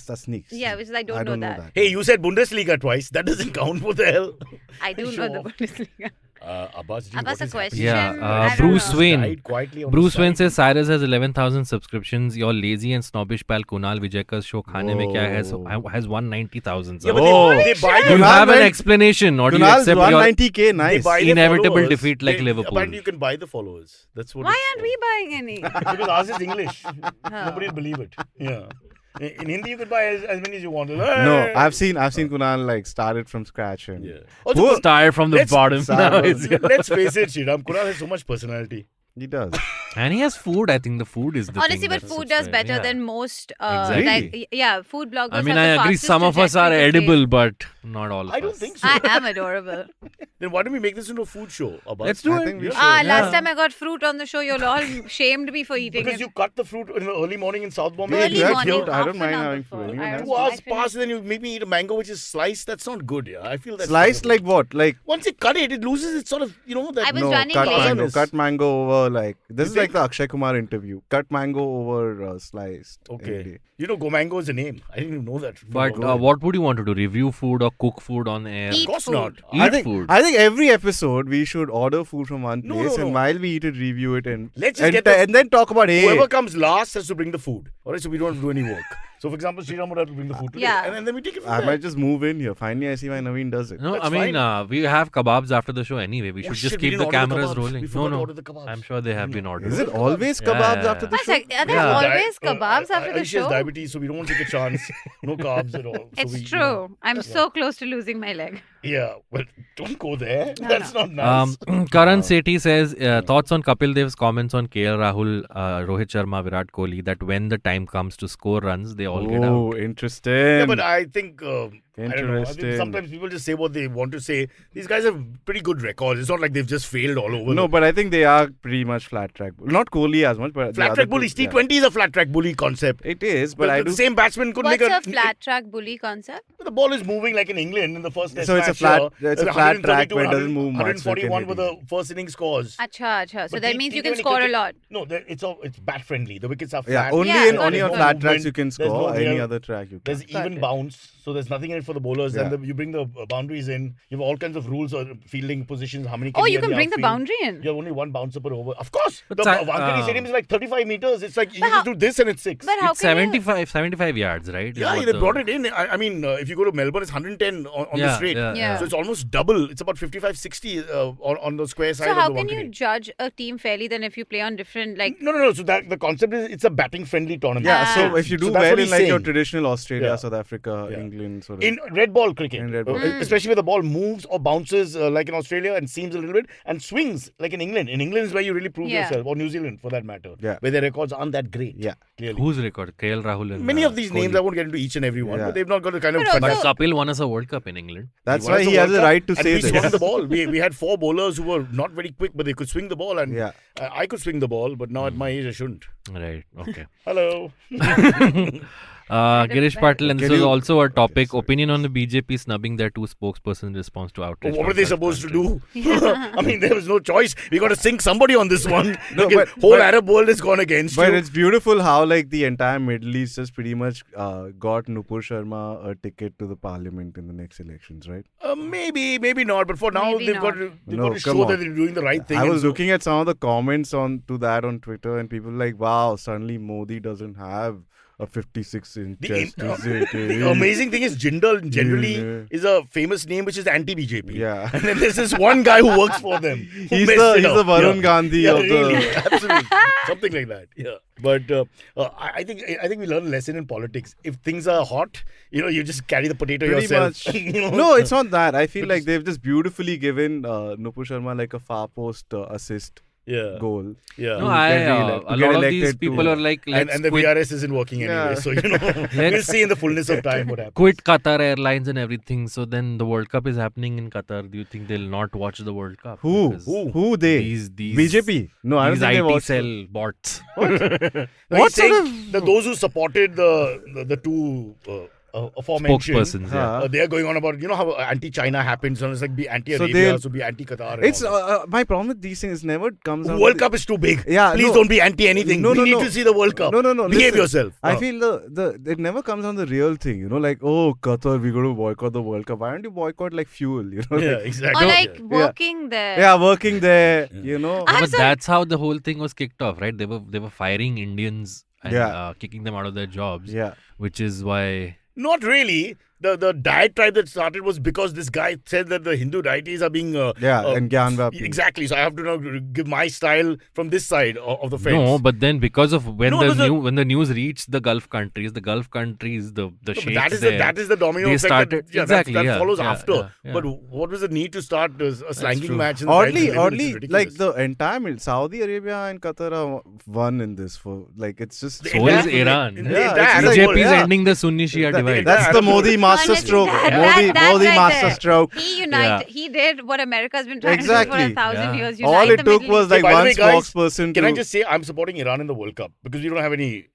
das nicht. Yeah, which is I don't, I don't know know that. Hey, you said Bundesliga twice. That doesn't count. What the hell? I do Show know the off. Bundesliga. Abbas, Abbas, a question. Yeah, I don't Bruce know. Wayne. Died quietly on Bruce the Wayne side. says Cyrus has 11,000 subscriptions. Your lazy and snobbish pal Kunal Vijaykar's show Khane Mein Kya has 190,000. Yeah, but Oh. they buy You the, have an went- explanation, or do you Kunal's accept your 190k, nice. buy the inevitable followers. defeat like They- Liverpool? Apparently, you can buy the followers. That's what. Why it's aren't we buying any? Because ours is English. Nobody will believe it. Yeah. In Hindi, you could buy as many as you want. No, I've seen Kunal like started from scratch and Yeah. Who- Also, Start from the Let's- bottom. Now Let's let's face it, Sriraam. Kunal has so much personality. he does. and he has food. I think the food is the Honestly, thing but that's food does better yeah. than most. Exactly. Like, yeah, food bloggers. I mean, have I the agree. fastest Some of us are trajectory to edible, fame. but Not all of I don't us. think so. I am adorable. Then why don't we make this into a food show? Abbas? Let's do I it. think we should. Last time I got fruit on the show, you all shamed me for eating Because it. you cut the fruit in the early morning in South Bombay. Early that's morning, cute. I don't half mind an hour having before. fruit. Anyone I has was- 2 hours I finished- pass, and then you make me eat a mango which is sliced. That's not good, yeah. I feel that's Sliced terrible. like what? Like Once you cut it, it loses its sort of, that. I was no, running cut late. mango. Yes. Cut mango over like this You is like think? the Akshay Kumar interview. Cut mango over sliced. Okay. Go mango is a name. I didn't even know that. But what would you want to do? Review food or cook food on air? Of Eat course food. not. Eat food. I think every episode we should order food from one No, place no, and no. while we eat it, review it and Let's just get the- and then talk about Whoever comes last has to bring the food. Alright, so we don't have to do any work. So, for example, Sriraam would have to bring the food today. Yeah. And then we take it from I there. might just move in here. Finally, I see why Naveen does it. No, That's I mean, fine. we have kebabs after the show anyway. We Oh, should shit, just we keep didn't the order the cameras kebabs. rolling. We forgot to No, order the kebabs. I'm sure they have been ordered. Is it always Yeah, kebabs yeah, after the I was show? like, are there Yeah. always kebabs after the Ayushi has show? diabetes, so we don't want to take a chance. No carbs at all. So It's we, true. I'm so close to losing my leg. Yeah, well, don't go there. No, That's no. not nice. Karan Sethi says thoughts on Kapil Dev's comments on KL Rahul, Rohit Sharma, Virat Kohli that when the time comes to score runs, they all get out. Oh, interesting. Yeah, but I think, I don't know. I think Interesting. sometimes people just say what they want to say. These guys have pretty good records. It's not like they've just failed all over. No, but I think they are pretty much flat track. Not Kohli as much, but the flat other track two- bullies. yeah. T20 is a flat track bully concept. It is, but I the do. same batsman could What's make a flat track bully concept? The ball is moving like in England in the first test So it's a match flat- here. it's a There's flat 132 track where it and doesn't move much, so 141 can were it the first inning scores. Acha, acha. So But that T- means you can T20 score a cricket- lot. No, it's bat friendly. The wickets are Yeah, flat. only Yeah, got only it, on got flat it. tracks you can There's no score. Any real- other track you can. There's Got even it. bounce, so there's nothing in it for the bowlers. Yeah. And you bring the boundaries in. You have all kinds of rules or fielding positions. How many? Oh, be you at can bring the outfield. boundary in. You have only one bouncer per over. Of course, But the I- Wankhede Stadium is like 35 meters. It's like you just do this and it's 6. But how It's can you... 75 yards, right? Yeah, Is they what brought it in. I mean, if you go to Melbourne, it's 110 on the straight. Yeah. So it's almost double. It's about 55, 60 on the square side So of how the can Wankhede. you judge a team fairly then if you play on different No. So that the concept is it's a batting friendly tournament. Yeah, Ah. so if you do So that's well what in he's like your saying. traditional Australia, Yeah. South Africa, Yeah. England, sort of. In red ball cricket, In red ball. especially where the ball moves or bounces like in Australia and seams a little bit and swings like in England. In England is where you really prove Yeah. yourself, or New Zealand for that matter, Yeah. where their records aren't that great. Yeah. Clearly. Who's record? KL Rahul and Many of these names, Kohli. I won't get into each and every one, Yeah. but they've not got the kind of. But But also- Kapil won us a World Cup in England. That's won why us the he has World the Cup, right to and say we this. swung the ball. We had 4 bowlers who were not very quick, but they could swing the ball, and Yeah. I could swing the ball, but now at my age I shouldn't. Right. Okay. Hello. Girish Patil, and this Can was you- also a topic. Opinion on the BJP snubbing their 2 spokespersons in response to outrage. What were from they such supposed to countries. do? I mean, there was no choice. We got to sink somebody on this one. No, Because but- whole but- Arab world has gone against But you. it's beautiful how like the entire Middle East just pretty much got Nupur Sharma a ticket to the parliament in the next elections, right? Maybe not. But for now, Maybe they've not. got to No, come show that on. they're doing the right thing. I and was so- looking at some of the comments on Twitter, and people like, "Wow, suddenly Modi doesn't have a 56-inch The, chest." Is it? the amazing thing is Jindal generally Yeah. is a famous name which is anti-BJP. Yeah. And then there's this one guy who works for them. who He's messed the it up. Varun Gandhi Yeah, of the. really, absolutely. Something like that. Yeah. But I think we learn a lesson in politics. If things are hot, you just carry the potato Pretty yourself. much. You know? No, it's not that. I feel like they've just beautifully given Nupur Sharma like a far post assist Yeah. goal. Yeah. No, To I, get re-elect- to a get lot of these elected people to- are like, let's and the quit, VRS isn't working anyway. Yeah. So, we'll see in the fullness of time what happens. quit Qatar Airlines and everything. So then the World Cup is happening in Qatar. Do you think they'll not watch the World Cup? Who? Because Who they? These BJP? No, I don't these think they IT watch. cell bots. No, What he's saying sort that those who supported the two aforementioned Spokespersons. Yeah. Huh. they are going on about how anti-China happens and it's like be anti-Arabia, they'll- so be anti-Qatar. and It's all that. my problem with these things never comes out. World Cup is too big. Yeah, Please no. don't be anti-anything. No, we no, need no. to see the World Cup. No. Behave listen, yourself. I feel the it never comes on the real thing. Like, oh, Qatar, we got to boycott the World Cup. Why don't you boycott like fuel? yeah, like, exactly. Or like Yeah. working there. yeah, working there. I'm But sorry. that's how the whole thing was kicked off, right? They were firing Indians and Yeah. kicking them out of their jobs. Yeah. Which is why. Not really. The diatribe that started was because this guy said that the Hindu deities are being and Gyan Vapi. exactly. So I have to now give my style from this side of the fence. No, but then because of when No, when the news reached the Gulf countries, the But sheikhs that is there, that is the domino they effect. started- that exactly, that yeah, follows yeah, after. yeah. But what was the need to start a slanging true. match? In the tides of Yemen, which is Oddly, like ridiculous. the entire Saudi Arabia and Qatar are one in this. For like, it's just The So is entire- Iran. the Yeah, entire it's Arab like- BJP world, is yeah. ending the Sunni Shia divide. That's the Modi master Honestly, stroke. that Modi right master there. stroke. He did what America's been trying to Exactly. do for 1,000 Yeah. years. All Unite it the took Middle was East. like By the one way, guys, spokesperson Can to... I just say I'm supporting Iran in the World Cup because we don't have any,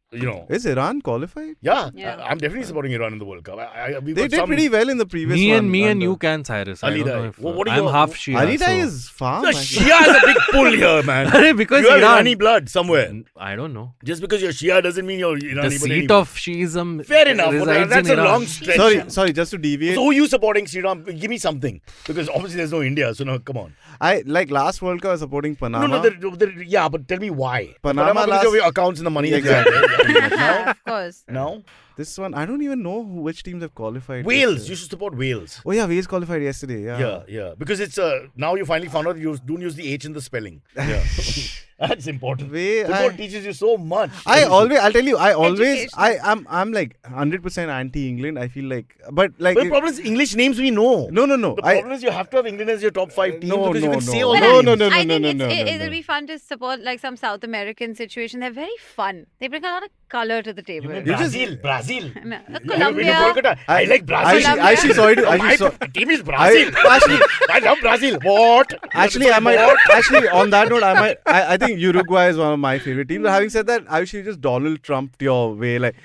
Is Iran qualified? Yeah, Yeah. I'm definitely supporting Iran in the World Cup. We They got did some pretty well in the previous one. Me and under- you can, Cyrus. I Ali don't Dai. know if, What are I'm your- half Shia. Ali Dai so- is farm. The I think. Shia has a big pull here, man. because You have Iran. Irani blood somewhere. I don't know. Just because you're Shia doesn't mean you're Irani. The but seat anyway. of Shiism Fair enough. But resides that's in a Iran. long stretch. Sorry, just to deviate. So who are you supporting, Sriram? Give me something. Because obviously there's no India. So no, come on. I like last World Cup I was supporting Panama. No, yeah, but tell me why. Panama because last- of your accounts and the money. Exactly. Of course. No? This one, I don't even know which teams have qualified. Wales. this You year. should support Wales. Oh yeah, Wales qualified yesterday. Yeah. Yeah. Because it's now you finally found out you don't use the H in the spelling. Yeah. That's important. Football teaches you so much. I'll tell you, Education. I'm like 100% anti-England. I feel like, but like, But the problem is English names we know. no. The problem is you have to have England as your top 5 teams because you can say all But the no, names. no, I no, think no, it's, no, it, no, it'll no. be fun to support like some South American situation. They're very fun. They bring a lot of color to the table. You mean You Brazil. No, Have you been to Colombia. Kolkata? I like Brazil. Actually, sorry to, My actually, so, team is Brazil. actually, I love Brazil. What? actually, I might. Actually, on that note, I think Uruguay is one of my favorite teams. But having said that, I should just Donald Trump your way. Like,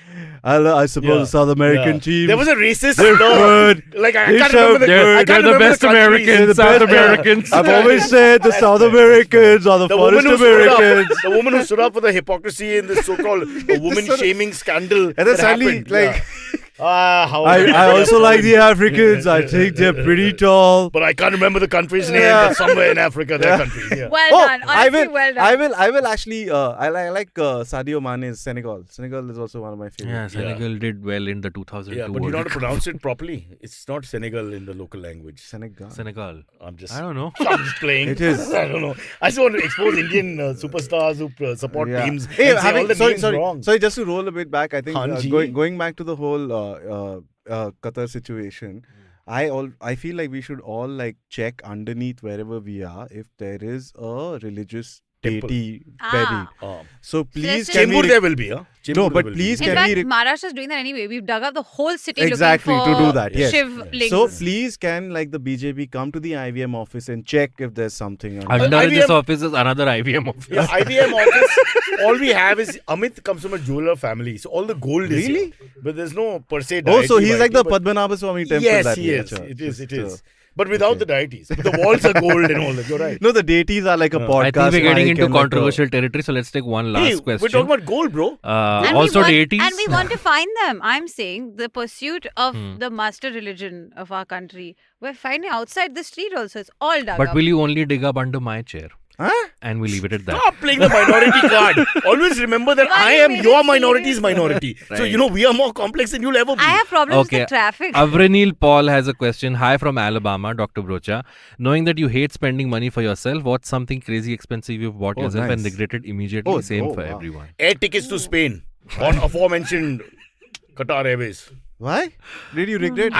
I suppose the South American team. There was a racist. They're good. Like I They can't show remember the. they're- I can't they're the remember best countries. Americans, The South best- Americans. I've always said the South Americans are the woman funnest who stood up, Americans. the woman who stood up for the hypocrisy in this so-called woman shaming scandal. And then that suddenly, happened. like, how I also like the Africans. I think they're pretty tall. But I can't remember the country's name. Yeah. But somewhere in Africa, their country. Yeah. Well done. Honestly, well done. I will actually. I like Sadio Mane's Senegal. Senegal is also one of my favorites. Yeah, Senegal did well in the 2002 Yeah, but you World know how to Cup. pronounce it properly. It's not Senegal in the local language. Senegal. Senegal. I'm just. I don't know. I'm just playing. It is. I don't know. I just want to expose Indian superstars who support Yeah. teams. Hey, and say all the names wrong. sorry. Just to roll a bit back, I think Hanji. going back to the whole Qatar situation, I feel like we should all like check underneath wherever we are if there is a religious Temple. deity Ah. buried. So please, let's can Chembur we? there will be, huh? No, Chembur but there will please be. In can fact, we? Maharashtra's doing that anyway. We've dug up the whole city Exactly, looking to for do that, yes. Shiv lings. So please, can like the BJP come to the IVM office and check if there's something? Under IVM this office is another IVM office. Yeah, IBM office. All we have is Amit comes from a jeweler family, so all the gold is Really? here. But there's no per se. Oh, so deity he's like the but- Padmanabha Swami temple. Yes, that he way. is. Acha, It is. just, It is. But without the deities, but the walls are gold and all that. You're right. No, the deities are like a I podcast. I think we're getting mic into and like a- controversial territory, so let's take one last Hey, question. we're talking about gold, bro. And Also we want, deities. And we want to find them. I'm saying the pursuit of Hmm. the master religion of our country, we're finding outside the street also. It's all dug But up. will you only dig up under my chair? Huh? And we leave it at that. Stop playing the minority card. Always remember that Why I you am made your it minority's serious? minority. So, Right. you know, we are more complex than you'll ever be. I have problems Okay. with the traffic. Avranil Paul has a question. Hi from Alabama, Dr. Brocha. Knowing that you hate spending money for yourself, what's something crazy expensive you've bought Oh, yourself and nice. regretted immediately? Same for wow. everyone. Air tickets to Spain on aforementioned Qatar Airways. Why? Did you regret?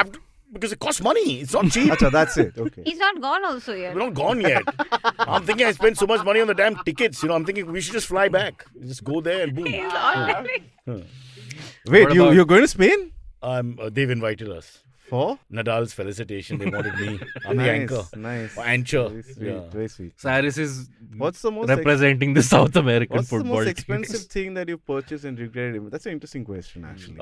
Because it costs money. It's not cheap. Acha, that's it. Okay. He's not gone also yet. We're not gone yet. I'm thinking I spent so much money on the damn tickets. You know, I'm thinking we should just fly back. Just go there and boom. He's already. Wait, What about- you're going to Spain? They've invited us. For? Nadal's felicitation. They wanted me. I'm the Nice, anchor. nice. Or anchor. Very sweet. Yeah. Very sweet. Cyrus is What's the most representing the South American What's the football most team. expensive thing that you purchased and regretted? That's an interesting question, actually.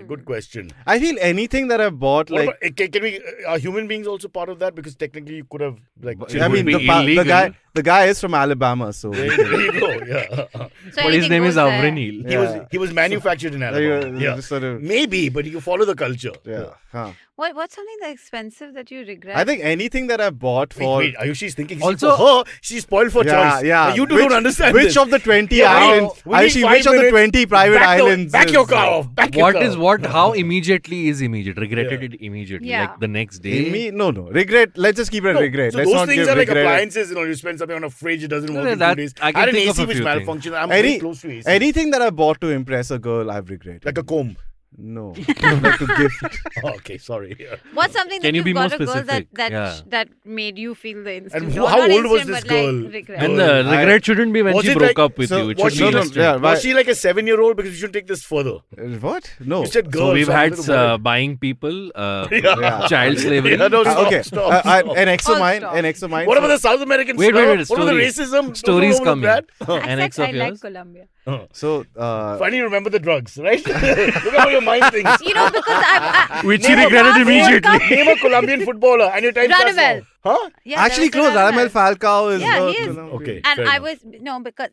Good question. I feel anything that I've bought, What like, about, can we? Are human beings also part of that? Because technically, you could have like. But- chilled I would with mean, be me. illegal. the guy is from Alabama, so There you go. Yeah. So But his anything name is goes there. Avranil. Yeah. He was manufactured in you Alabama. Yeah. just sort of, Maybe, but you follow the culture. yeah. Huh. What's something that's expensive that you regret? I think anything that I bought for. Wait, Ayushi's thinking. Also- for her, she's spoiled for Yeah, choice. yeah. Now, you two Which- don't understand Which this. of the 20 Yeah, islands? we need Actually, 5 which of the minutes. 20 private islands? Back your is- car off. Back your What car is off. what? How immediately is immediate? Regretted Yeah. it immediately. Yeah. Like the next day. In me, no. Regret. Let's just keep it No, regret. so Let's those not things give are like regret. appliances. You know, you spend something on a fridge, it doesn't No, work in that- 2 days. I can had an think of AC a which few things. malfunctioned. I'm very close to AC. Anything that I bought to impress a girl, I've regretted. Like a comb. No. I would like to gift. Okay, sorry. What's something Can that you be you've got more a girl specific? that made you feel the instant? And or how not old was instant, this but, like, girl? regret? And the regret shouldn't be when Was she it broke like- up with so you. It was should be she- instant. yeah, Was she like a 7-year-old? Because you should take this further. What? No. You said girl. So we've I'm a had little worried. buying people, Yeah. child slavery. Yeah, no, stop, Okay. stop. An ex of All mine. stop. An ex of mine. What about the South American Wait, stuff? wait, wait, What about the stories. racism? Stories Don't know about coming. that? An ex of I like yours? Colombia. So, Funny, you remember the drugs, right? Look at how your mind thinks. You know, because I Which he Name a- regretted World immediately. Cup- Name a Colombian footballer and your time starts Radamel. now. Huh? yeah, there actually was close. Radamel Radamel. Falcao is. Yeah, he is. Colombian. Okay. And fair I enough. was no because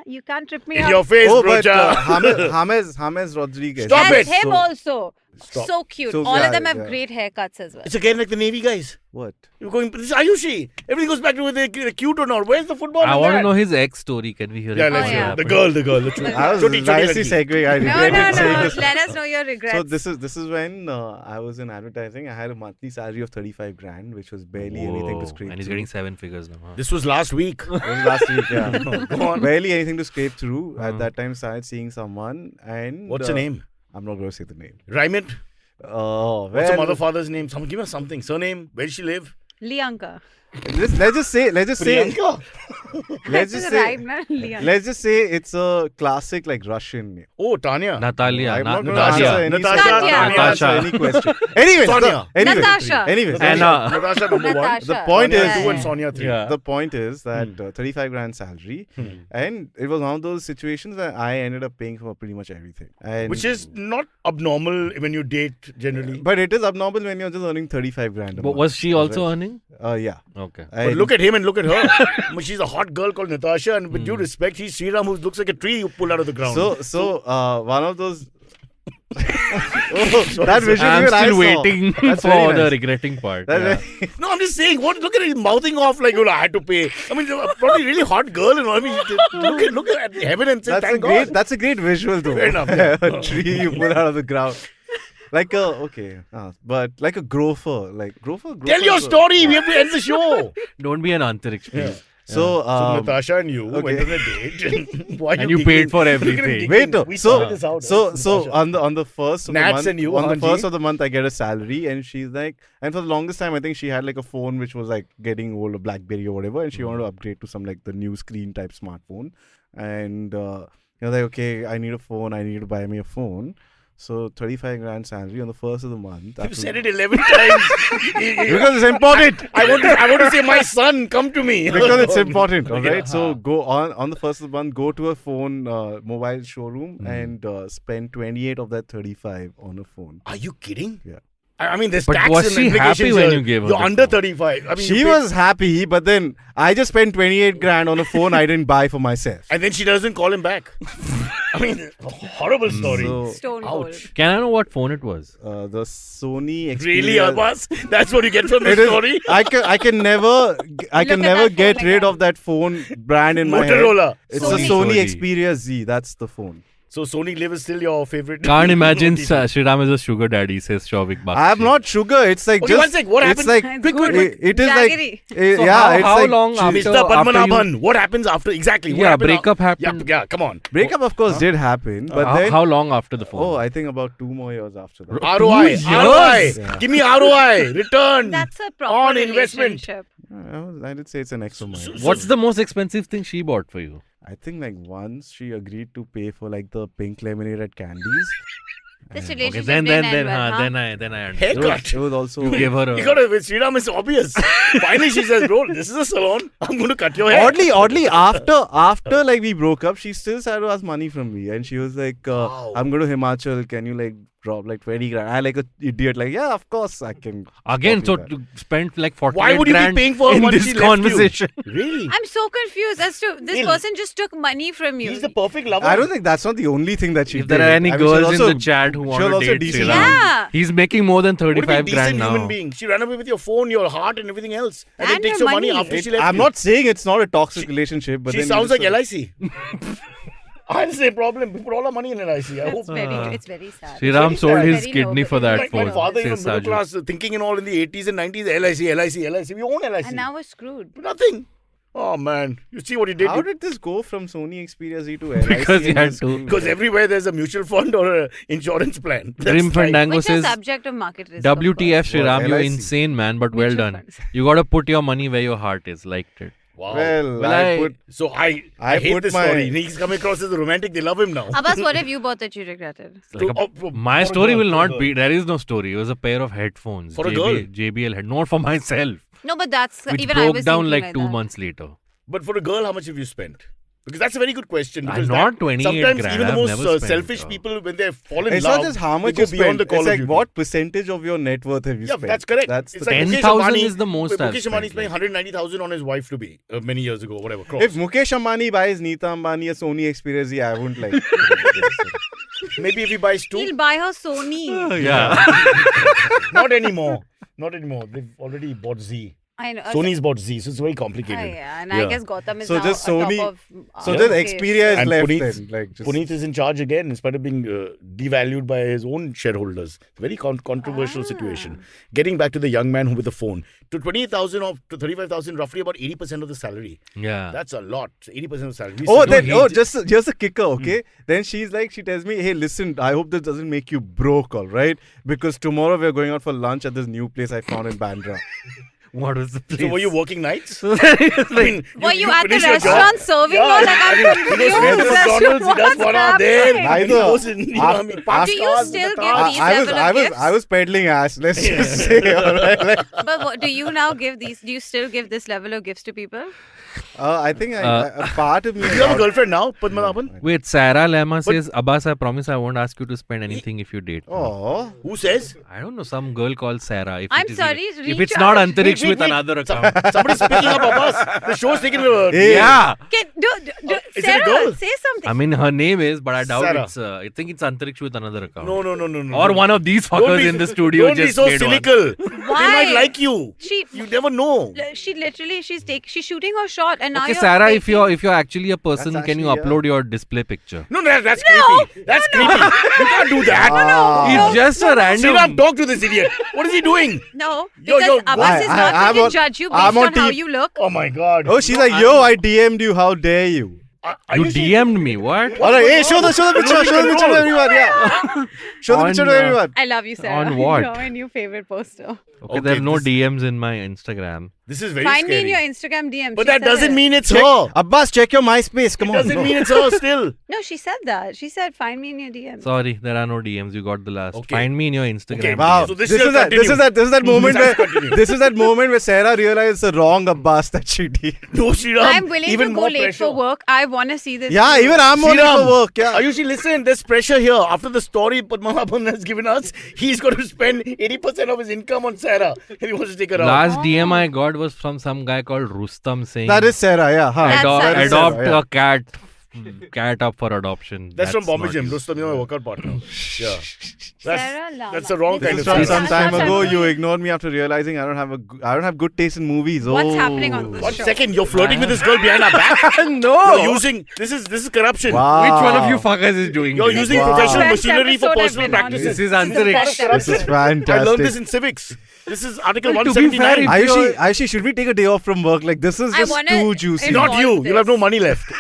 you can't trip me In up. your face, Oh, bro. but James Rodriguez. Stop and it. him also. Stop. So cute. So, All yeah, of them have yeah. great haircuts as well. It's again like the Navy guys. What? You're going. This is Ayushi. Everything goes back to whether they're cute or not. Where's the football? I in want to that? know his ex story. Can we hear Yeah, it? let's Oh, hear yeah. it. The girl. I was Choti, choti nicely lanki. segueing. I No, regretted saying no. this. Let us know your regrets. So this is when I was in advertising. I had a monthly salary of 35 grand, which was barely anything to Whoa. scrape. And he's through. getting 7 figures now. Huh? This was last week. It was last week, yeah. Go on. Barely anything to scrape through. At that time, started seeing someone, and What's her name? I'm not going to say the name. Rhyme it. Oh, What's her well, mother, father's name? Someone give us something. Surname. Where does she live? Lianka. let's just say, Priyanka. let's That's just a say, rhyme, na? Lianka. let's just say it's a classic like Russian name. Oh, Tanya. Natalia. I'm not going to Natasha. answer any, Natasha. Natasha. answer any question. Anyways, Sonia. Natasha. anyways, Anna. Natasha number one. Natasha. The point Sonia is- two and Sonia 3. Yeah. the point is that 35 grand salary, and it was one of those situations where I ended up paying for pretty much everything. And Which is not abnormal when you date generally. but it is abnormal when you're just earning 35 grand. a But month, was she also right? earning? Yeah. Okay. But look at him and look at her. I mean, she's a hot girl called Natasha, and with due respect, he's Sriraam who looks like a tree you pull out of the ground. So one of those. That visual I'm even I still saw. waiting That's for very the nice. regretting part. That's Yeah. very- no, I'm just saying. What? Look at him mouthing off like, I had to pay. I mean, probably really hot girl, and all. I mean, look at heaven and say, That's a thank great. God. That's a great visual though. Fair enough, yeah. A tree you pull out of the ground. Like but like a grofer, Tell your story. We have to end the show. Don't be an Antariksh, please. So, So Natasha and you okay. went on a date. Why And you paid for everything. Wait, no. We So, sorted this out, so, right? so Natasha. on the first of the Nats month, and you, on the Hanji. first of the month, I get a salary, and she's like, and for the longest time, I think she had like a phone which was like getting old, a BlackBerry or whatever, and she wanted to upgrade to some like the new screen type smartphone, and you're like, okay, I need a phone, I need to buy me a phone. So 35 grand salary on the first of the month. You've said it 11 times. Because it's important. I want to say, my son, come to me. Because it's important, all right? Yeah. So go on the first of the month, go to a phone mobile showroom and spend 28 of that 35 on a phone. Are you kidding? Yeah. I mean, there's But tax was and she happy implications when here. you gave her You're the under phone? 35. I mean, She you paid- was happy, but then I just spent 28 grand on a phone I didn't buy for myself. And then she doesn't call him back. I mean, a horrible story. So, Stone cold. Ouch. Can I know what phone it was? the Sony Xperia. Really, Abbas? That's what you get from It this is- story? I can never Look at get that phone rid again. of that phone brand in my head. Motorola. It's Sony. a Sony Sony. Xperia Z. That's the phone. So Sony Live is still your favorite? Can't imagine Sriram is a sugar daddy, says Shavik Bakshi. I'm not sugar. It's like Okay, just. one sec. What it's happened? like It's quick, good. quick. it is Jaggery. like So yeah. it's how like long after- Mr. after Padmanabhan, what happens after? Exactly. What Yeah, happened breakup Yeah, happened. yeah, come on. breakup, of course, did happen, but then How long after the phone? oh, I think about 2 more years after that. ROI. 2 ROI. years? Yeah. Give me ROI. Return. That's a proper On investment. relationship. I did say it's an ex of mine. What's the most expensive thing she bought for you? I think like once she agreed to pay for like the pink lemonade at Candies. This Okay, relationship then didn't end well, huh? then I understand. Haircut. It was also You gave her a. You got to, with Sriram, it's obvious. Finally, she says, bro, this is a salon. I'm going to cut your hair. oddly after like we broke up, she still started to ask money from me, and she was like, Wow. "I'm going to Himachal. Can you like drop like 20 grand?" I like an idiot, like, "Yeah, of course I can." Again, so copy that." to spend like 48 Why would you be grand paying for her in once this she left you? conversation? Really? I'm so confused as to this Ill. person just took money from you. He's the perfect lover. I don't think that's not the only thing that she If did. there are any I mean, she was girls also- in the chat who she want was to also date decent. Sriram, Yeah. he's making more than What a 35 decent grand human now. being. She ran away with your phone, your heart, and everything else. And then And takes your your money money. after she left I'm you. not saying it's not a toxic relationship, but She then sounds you like just- LIC. I had the same problem. We put all our money in LIC. I hope. It's very sad. Sriram Very sold sad. his Very kidney low, for very that low. My phone. father, says middle Saju. class, thinking in all in the 80s and 90s, LIC. We own LIC. And now we're screwed. Nothing. Oh man, you see what he did? How did this go from Sony Xperia Z to LIC? Because you had to. Because everywhere there's a mutual fund or an insurance plan. Grim Fandango Which is says, subject of market risk. of WTF course. Sriraam, you're LIC. insane man, but well Mutual done. funds. You gotta put your money where your heart is. Liked it. Wow. Well, I- I put So I I hate put this my- story. He's coming across as a romantic. They love him now. Abbas, what have you bought that you regretted? Like my For a story girl, will for a not girl. be. There is no story. It was a pair of headphones. For a girl? JBL head, not for myself. No, but that's Which even I broke was down thinking like that. 2 months later. But for a girl, how much have you spent? Because that's a very good question. Because Not that- 28 sometimes grand. even the I've most never spent, selfish people, when they fall in it's love, not just how much they you go beyond spend. the Call It's of like Duty. what percentage of your net worth have you Yeah, spent? that's correct. That's It's the like thing. Mukesh 10,000 Ambani- is the most I've Mukesh Ambani spent, spent like. 190,000 on his wife to be many years ago, whatever. Cross. If Mukesh Ambani buys Neeta Ambani a Sony Xperia Z, I wouldn't like. Maybe if he buys two, He'll buy her Sony. Yeah. not anymore. Not anymore. They've already bought Z. I know. Sony's bought Z, so it's very complicated. Yeah, and I guess Gotham is So now just on Sony- top of. So Yeah. just Mukesh. Xperia is And left Puneet- then. Like just Puneet is in charge again in spite of being devalued by his own shareholders. Very controversial situation. Getting back to the young man who with the phone. To 28,000 or to 35,000, roughly about 80% of the salary. Yeah. That's a lot. 80% of the salary. We Oh, said, then no, just here's a kicker, okay? Then she tells me, hey, listen, I hope this doesn't make you broke, all right? Because tomorrow we're going out for lunch at this new place I found in Bandra. What was the place? So were you working nights? So then it's I like, mean, Were you at the finish your job. restaurant serving Yeah, or like I'm I mean, he goes straight to confused as to McDonald's, he does what's one hour there. happening? and he Neither. goes in, you know what I mean, Do you pastas still with the give tar- these level of gifts? I was peddling ass. Let's just say, all right? Like, But what, do you now give these? Do you still give this level of gifts to people? I think a part of me. You have a girlfriend now, Padmanabhan? wait, Sarah Lema says, Abbas, I promise I won't ask you to spend anything if you date. me." Oh, Who says? I don't know, some girl called Sarah. If I'm it is sorry, even- reach if it's not out. Antariksh Wait, with wait. another account. Somebody's picking up Abbas. The show's taking a... Yeah. Is is it a Sarah, girl? say something. I mean, her name is, but I doubt Sarah. it's. I think it's Antariksh with another account. No. Or one of these fuckers in the studio Don't just be so made one. cynical. Why? They might like you. She You never know. she literally she's shooting her shot and now Okay, you're Sarah, if faking- you're actually a person, That's can you actually, upload your display picture? No, that's No, creepy. That's creepy. You can't do that. It's just a random. Sriraam, talk to this idiot. What is he doing? No, Yo, because yo, Abbas is not I'm going on- to judge you I'm based on on how team- you look. Oh my God. oh, she's like, yo, I DM'd you. How dare you? Are You sure? DM'd me. What? All right, hey, show the picture. losing Show the picture to control. everyone. Yeah, show the On, picture to everyone. I love you, Sarah. On what? You're my new favorite poster. Okay, there are Okay, no this- DMs in my Instagram. This is very Find me scary. in your Instagram DM. But She that said doesn't it. mean it's her. Abbas, check your MySpace. Come on. Doesn't mean it's her still. No, she said that. She said find me in your DM. Sorry, there are no DMs. You got the last. Okay. Find me in your Instagram. Okay, Wow, So this, this is shall that. This continue. is that moment This has where to continue. this is that moment where Sarah realized it's the wrong Abbas that she did. No, Sriraam. I'm willing even to go more late pressure. for work. I want to see this. Yeah, too. even I'm on Sriraam, for work. Yeah. Ayushi, listen, there's pressure here. After the story Padmanabhan has given us, he's got to spend 80% of his income on Sarah. If he wants to take her out. Last DM I got was from some guy called Rustam saying, That is Sarah. Yeah. Huh. That's Sarah. adopt Sarah, yeah. a cat up for adoption. That's from Bombay not Gym. you. Rustam, you know, my workout partner. Yeah. Sarah Lama. That's the wrong This kind is of From Sarah. Sarah. some time Sarah. ago, you ignored me after realizing I don't have good taste in movies. What's Oh. happening on this 1 show? second, you're flirting with this girl behind our back. No. You're using this is corruption. Wow. Which one of you fuckers is doing You're this? using Wow. professional Best machinery for episode I've personal been on. practices. This is Best Antariksh. episode. This is fantastic. I learned this in civics. This is Article Well, to be fair, 179. if- Ayushi, should we take a day off from work? Like this is I just wanna too juicy. involve Not you. this. You'll have no money left.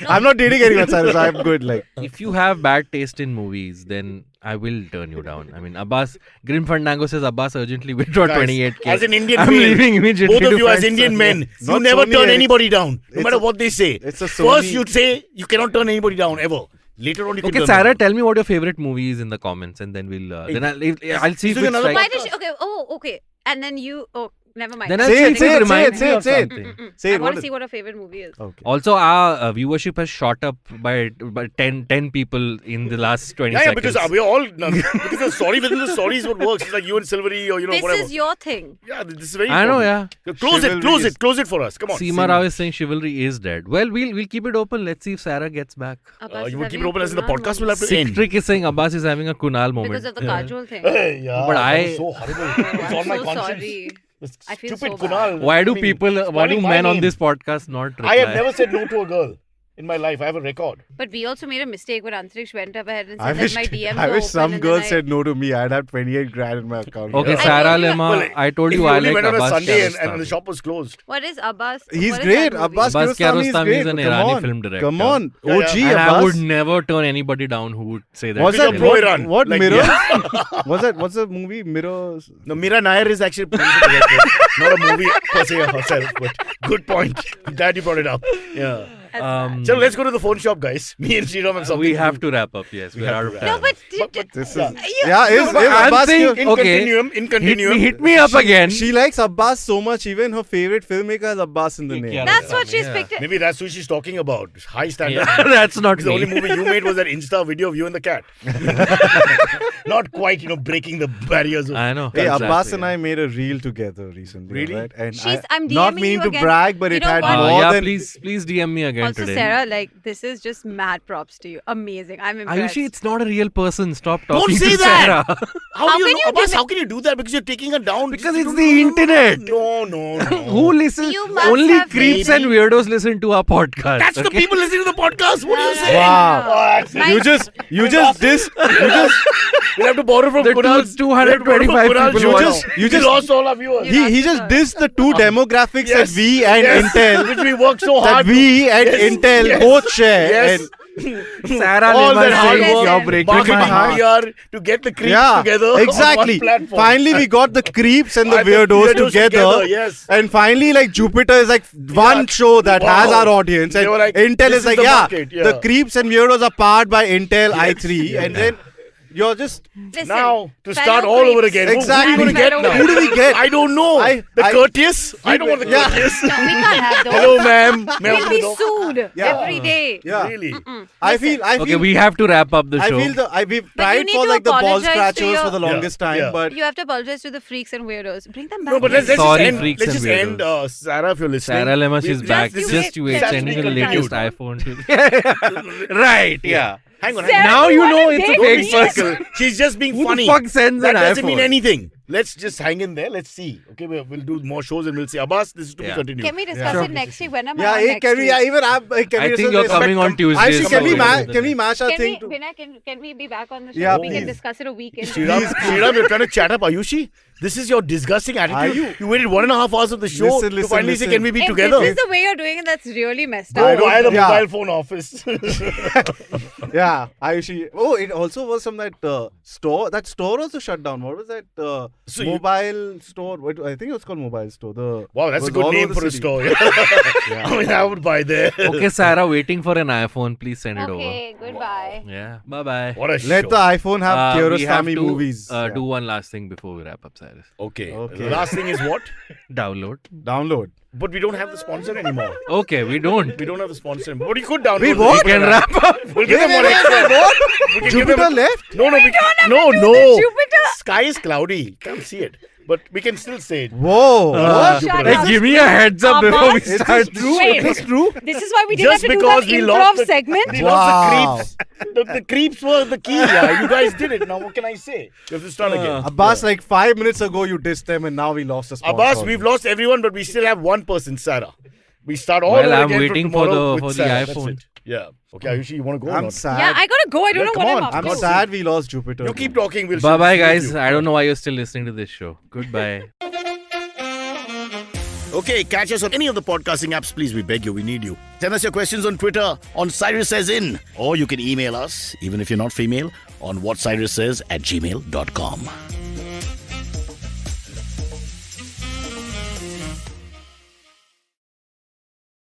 I'm not dating anyone, Cyrus. I'm good. Like If you have bad taste in movies, then I will turn you down. I mean, Abbas, Grim Fandango says Abbas urgently withdraw Guys, 28k. as an Indian I'm male, leaving immediately. both of to you as find Indian Sony. men, you Not never Sony, turn it's- anybody down, no it's matter a- what they say. it's a First, Sony- you'd say you cannot turn anybody down ever. Later on, you can Okay, turn Sarah, them down. tell me what your favorite movie is in the comments, and then we'll. Then I'll see if doing it's another like. Why did she? Okay. Oh, okay. And then you. Oh, never mind. Then I'll Say see it, if say it it, reminds say me it, of say it. something. say I it. want What to is- see what her favorite movie is. Okay. Also, our viewership has shot up by 10 people in the last 20 Yeah, seconds. because we're all because the story within the story is what works. It's like you and Silvery or This whatever. is your thing. Yeah, this is very. I know, important. yeah. Close it for us. Come on. Seema Rao is saying chivalry is dead. Well, we'll keep it open. Let's see if Sarah gets back. Abbas is You will keep having it a open as in the Kunal podcast will moment. have to Sick end. Trick is saying Abbas is having a Kunal moment. Because of the Kajol thing. Hey, yeah, But that I- was so horrible. Oh, It's I'm on my so conscience. sorry. This I feel stupid so bad. Kunal. Why do I mean, people? Why do calling my men on name. this podcast not reply? I have never said no to a girl in my life. I have a record. But we also made a mistake when Antriksh went up ahead and I said wish, that my DMs I were wish open some and girl then I- said no to me. I'd have 28 grand in my account. Okay, I Sarah told you- Lema, Well, I told if you we I only like went on a Abbas Sunday and the Kiarostami. shop was closed. What is Abbas? He's What is great. that movie? Abbas Abbas Kiarostami is Kiarostami great. is an Come Irani on. film director. Come on. Yeah, OG yeah. And I Abbas. would never turn anybody down who would say that. Was Because that you're film. pro-Iran. what Like, Mirror? yeah. What's the movie Mirror? No, Meera Nair is actually producer director. Not a movie per se herself, but good point. Glad you brought it up. Yeah. So let's go to the phone shop, guys. Me and Sriraam have something. We to have do. to wrap up. Yes, we're have out to of wrap time. No, but This is Yeah. yeah. Is but I'm Abbas saying- In Okay. continuum, in continuum. Hit me up again. She likes Abbas so much. Even her favorite filmmaker has Abbas in the Yeah, name. yeah. that's what she's Yeah. picked. Maybe that's who she's talking about. High standard. Yeah, that's not The only me. movie you made was that Insta video of you and the cat. Not quite, breaking the barriers of. I know. Hey, Exactly, Abbas and yeah. I made a reel together recently. Really? Right? And I'm not DMing mean you to again. brag, but You it know had what? more yeah, than. please DM me again Also, today. Sarah, like this is just mad props to you. Amazing. I'm impressed. Ayushi, it's not a real person. Stop talking Don't say to that. Sarah. How do can you, you Abbas, dim it? how can you do that? Because you're taking her down. Because it's the internet. No. Who listens? You must Only have creeps maybe- and weirdos listen to our podcast. That's the okay? people listening to the podcast. What are you No, no, saying? Wow. Oh, that's My- You just We'll have to borrow from The Kunal's. 225 people You watch. just lost all our viewers. You- he just dissed the two demographics Yes, that we and yes, Intel which we work so that hard. we and Yes, Intel yes, both share. Yes. And Sarah all Lema that hard says work, you're breaking marketing, my heart. PR to get the creeps yeah, together. exactly. On one platform. Finally, we got the creeps and the And the weirdos, weirdos together. yes. And finally, like Jupiter is like one Yeah. show that Wow. has our audience, They and were like, Intel this is is like, the yeah, market, yeah. the creeps and weirdos are powered by Intel Yes, i3, yeah. and then you're just Listen, Now to fellow start all over creeps. again. Exactly. Who are we going to get now? Who do we get? I don't know. I- the I- courteous. I don't want the Yeah. courteous. No, we can't have those. Hello, ma'am. May I We'll open be the door? sued Yeah. every day. yeah. Really? I feel Okay, we have to wrap up the I show. feel we've you tried need for to like the ball apologize to scratchers your- for the Yeah, longest time, yeah. but You have to apologize to the freaks and weirdos. Bring them back. No, but in. let's Sorry, just end. freaks Let's and just end. weirdos. Sarah, if you're listening. Sarah Lema, she's Just back. you Just you wait, wait. sending the Just be latest continued. iPhone to. Right, yeah. Hang on. Sarah, Now you wanna know it's a date Don't be fake me? person. cynical. She's just being Who funny. the fuck sends That an doesn't mean iPhone? anything. Let's just hang in there. Let's see. Okay, we'll do more shows and we'll see. Abbas, this is to be Yeah. continued. Can we discuss Sure. it next week? When am I yeah, on hey, next can we? week? Yeah, even can we I think discuss you're this? coming on Tuesday. Actually, can we so- can we match our Can thing? we, Vinay, can we be back on the show? Yeah, we can please. discuss it a week in. Sriraam, you're trying to chat up Ayushi? This is your disgusting attitude. Are you? You waited 1.5 hours of the show Listen, to listen, finally say, listen. can we be If together? this is the way you're doing it, that's really messed Go up. via the Yeah. mobile phone office. Yeah, Ayushi. Oh, it also was from that store. That store also shut down. What was that? So you- mobile store. What, I think it was called Mobile Store. Wow, that's a was good all name over the for a city. store. I mean, I would buy there. Okay, Sarah, waiting for an iPhone. Please send it over. Okay, goodbye. Yeah. Bye bye. What a Let show. the iPhone have We have Kiarostami to movies. do one last thing before we wrap up, Cyrus. Okay. Okay. The last thing is what? Download. Download. But we don't have the sponsor anymore. Okay, we don't. We don't have the sponsor anymore. But you could download. Wait, the what? We can wrap up. We'll give them one extra. We can give Jupiter them. left? No, with no. Jupiter. Sky is cloudy. Can't see it. But we can still say it. Whoa. What? Shut Hey, up. give me a heads up before we Abbas? start. Wait. Is this true? This is why we didn't Just have to do because that we improv lost the segment. We Wow. lost the creeps. The creeps were the key. Yeah, you guys did it. Now what can I say? You have to start again. Abbas, like 5 minutes ago, you dissed them, and now we lost a sponsor. Abbas, we've lost everyone, but we still have one person, Sarah. We start all Well, over I'm again waiting from for tomorrow the- with for the Sarah. That's iPhone. it. Yeah. Okay, Ayushi, you want to go? or I'm not? sad. Yeah, I gotta go. I don't know Come what on, I'm up I'm to. sad we lost Jupiter. You keep talking. We'll Bye bye, see guys. you. I don't know why you're still listening to this show. Goodbye. Okay, catch us on any of the podcasting apps, please. We beg you, we need you. Send us your questions on Twitter on Cyrus Says In, or you can email us, even if you're not female, on whatcyrussays@gmail.com.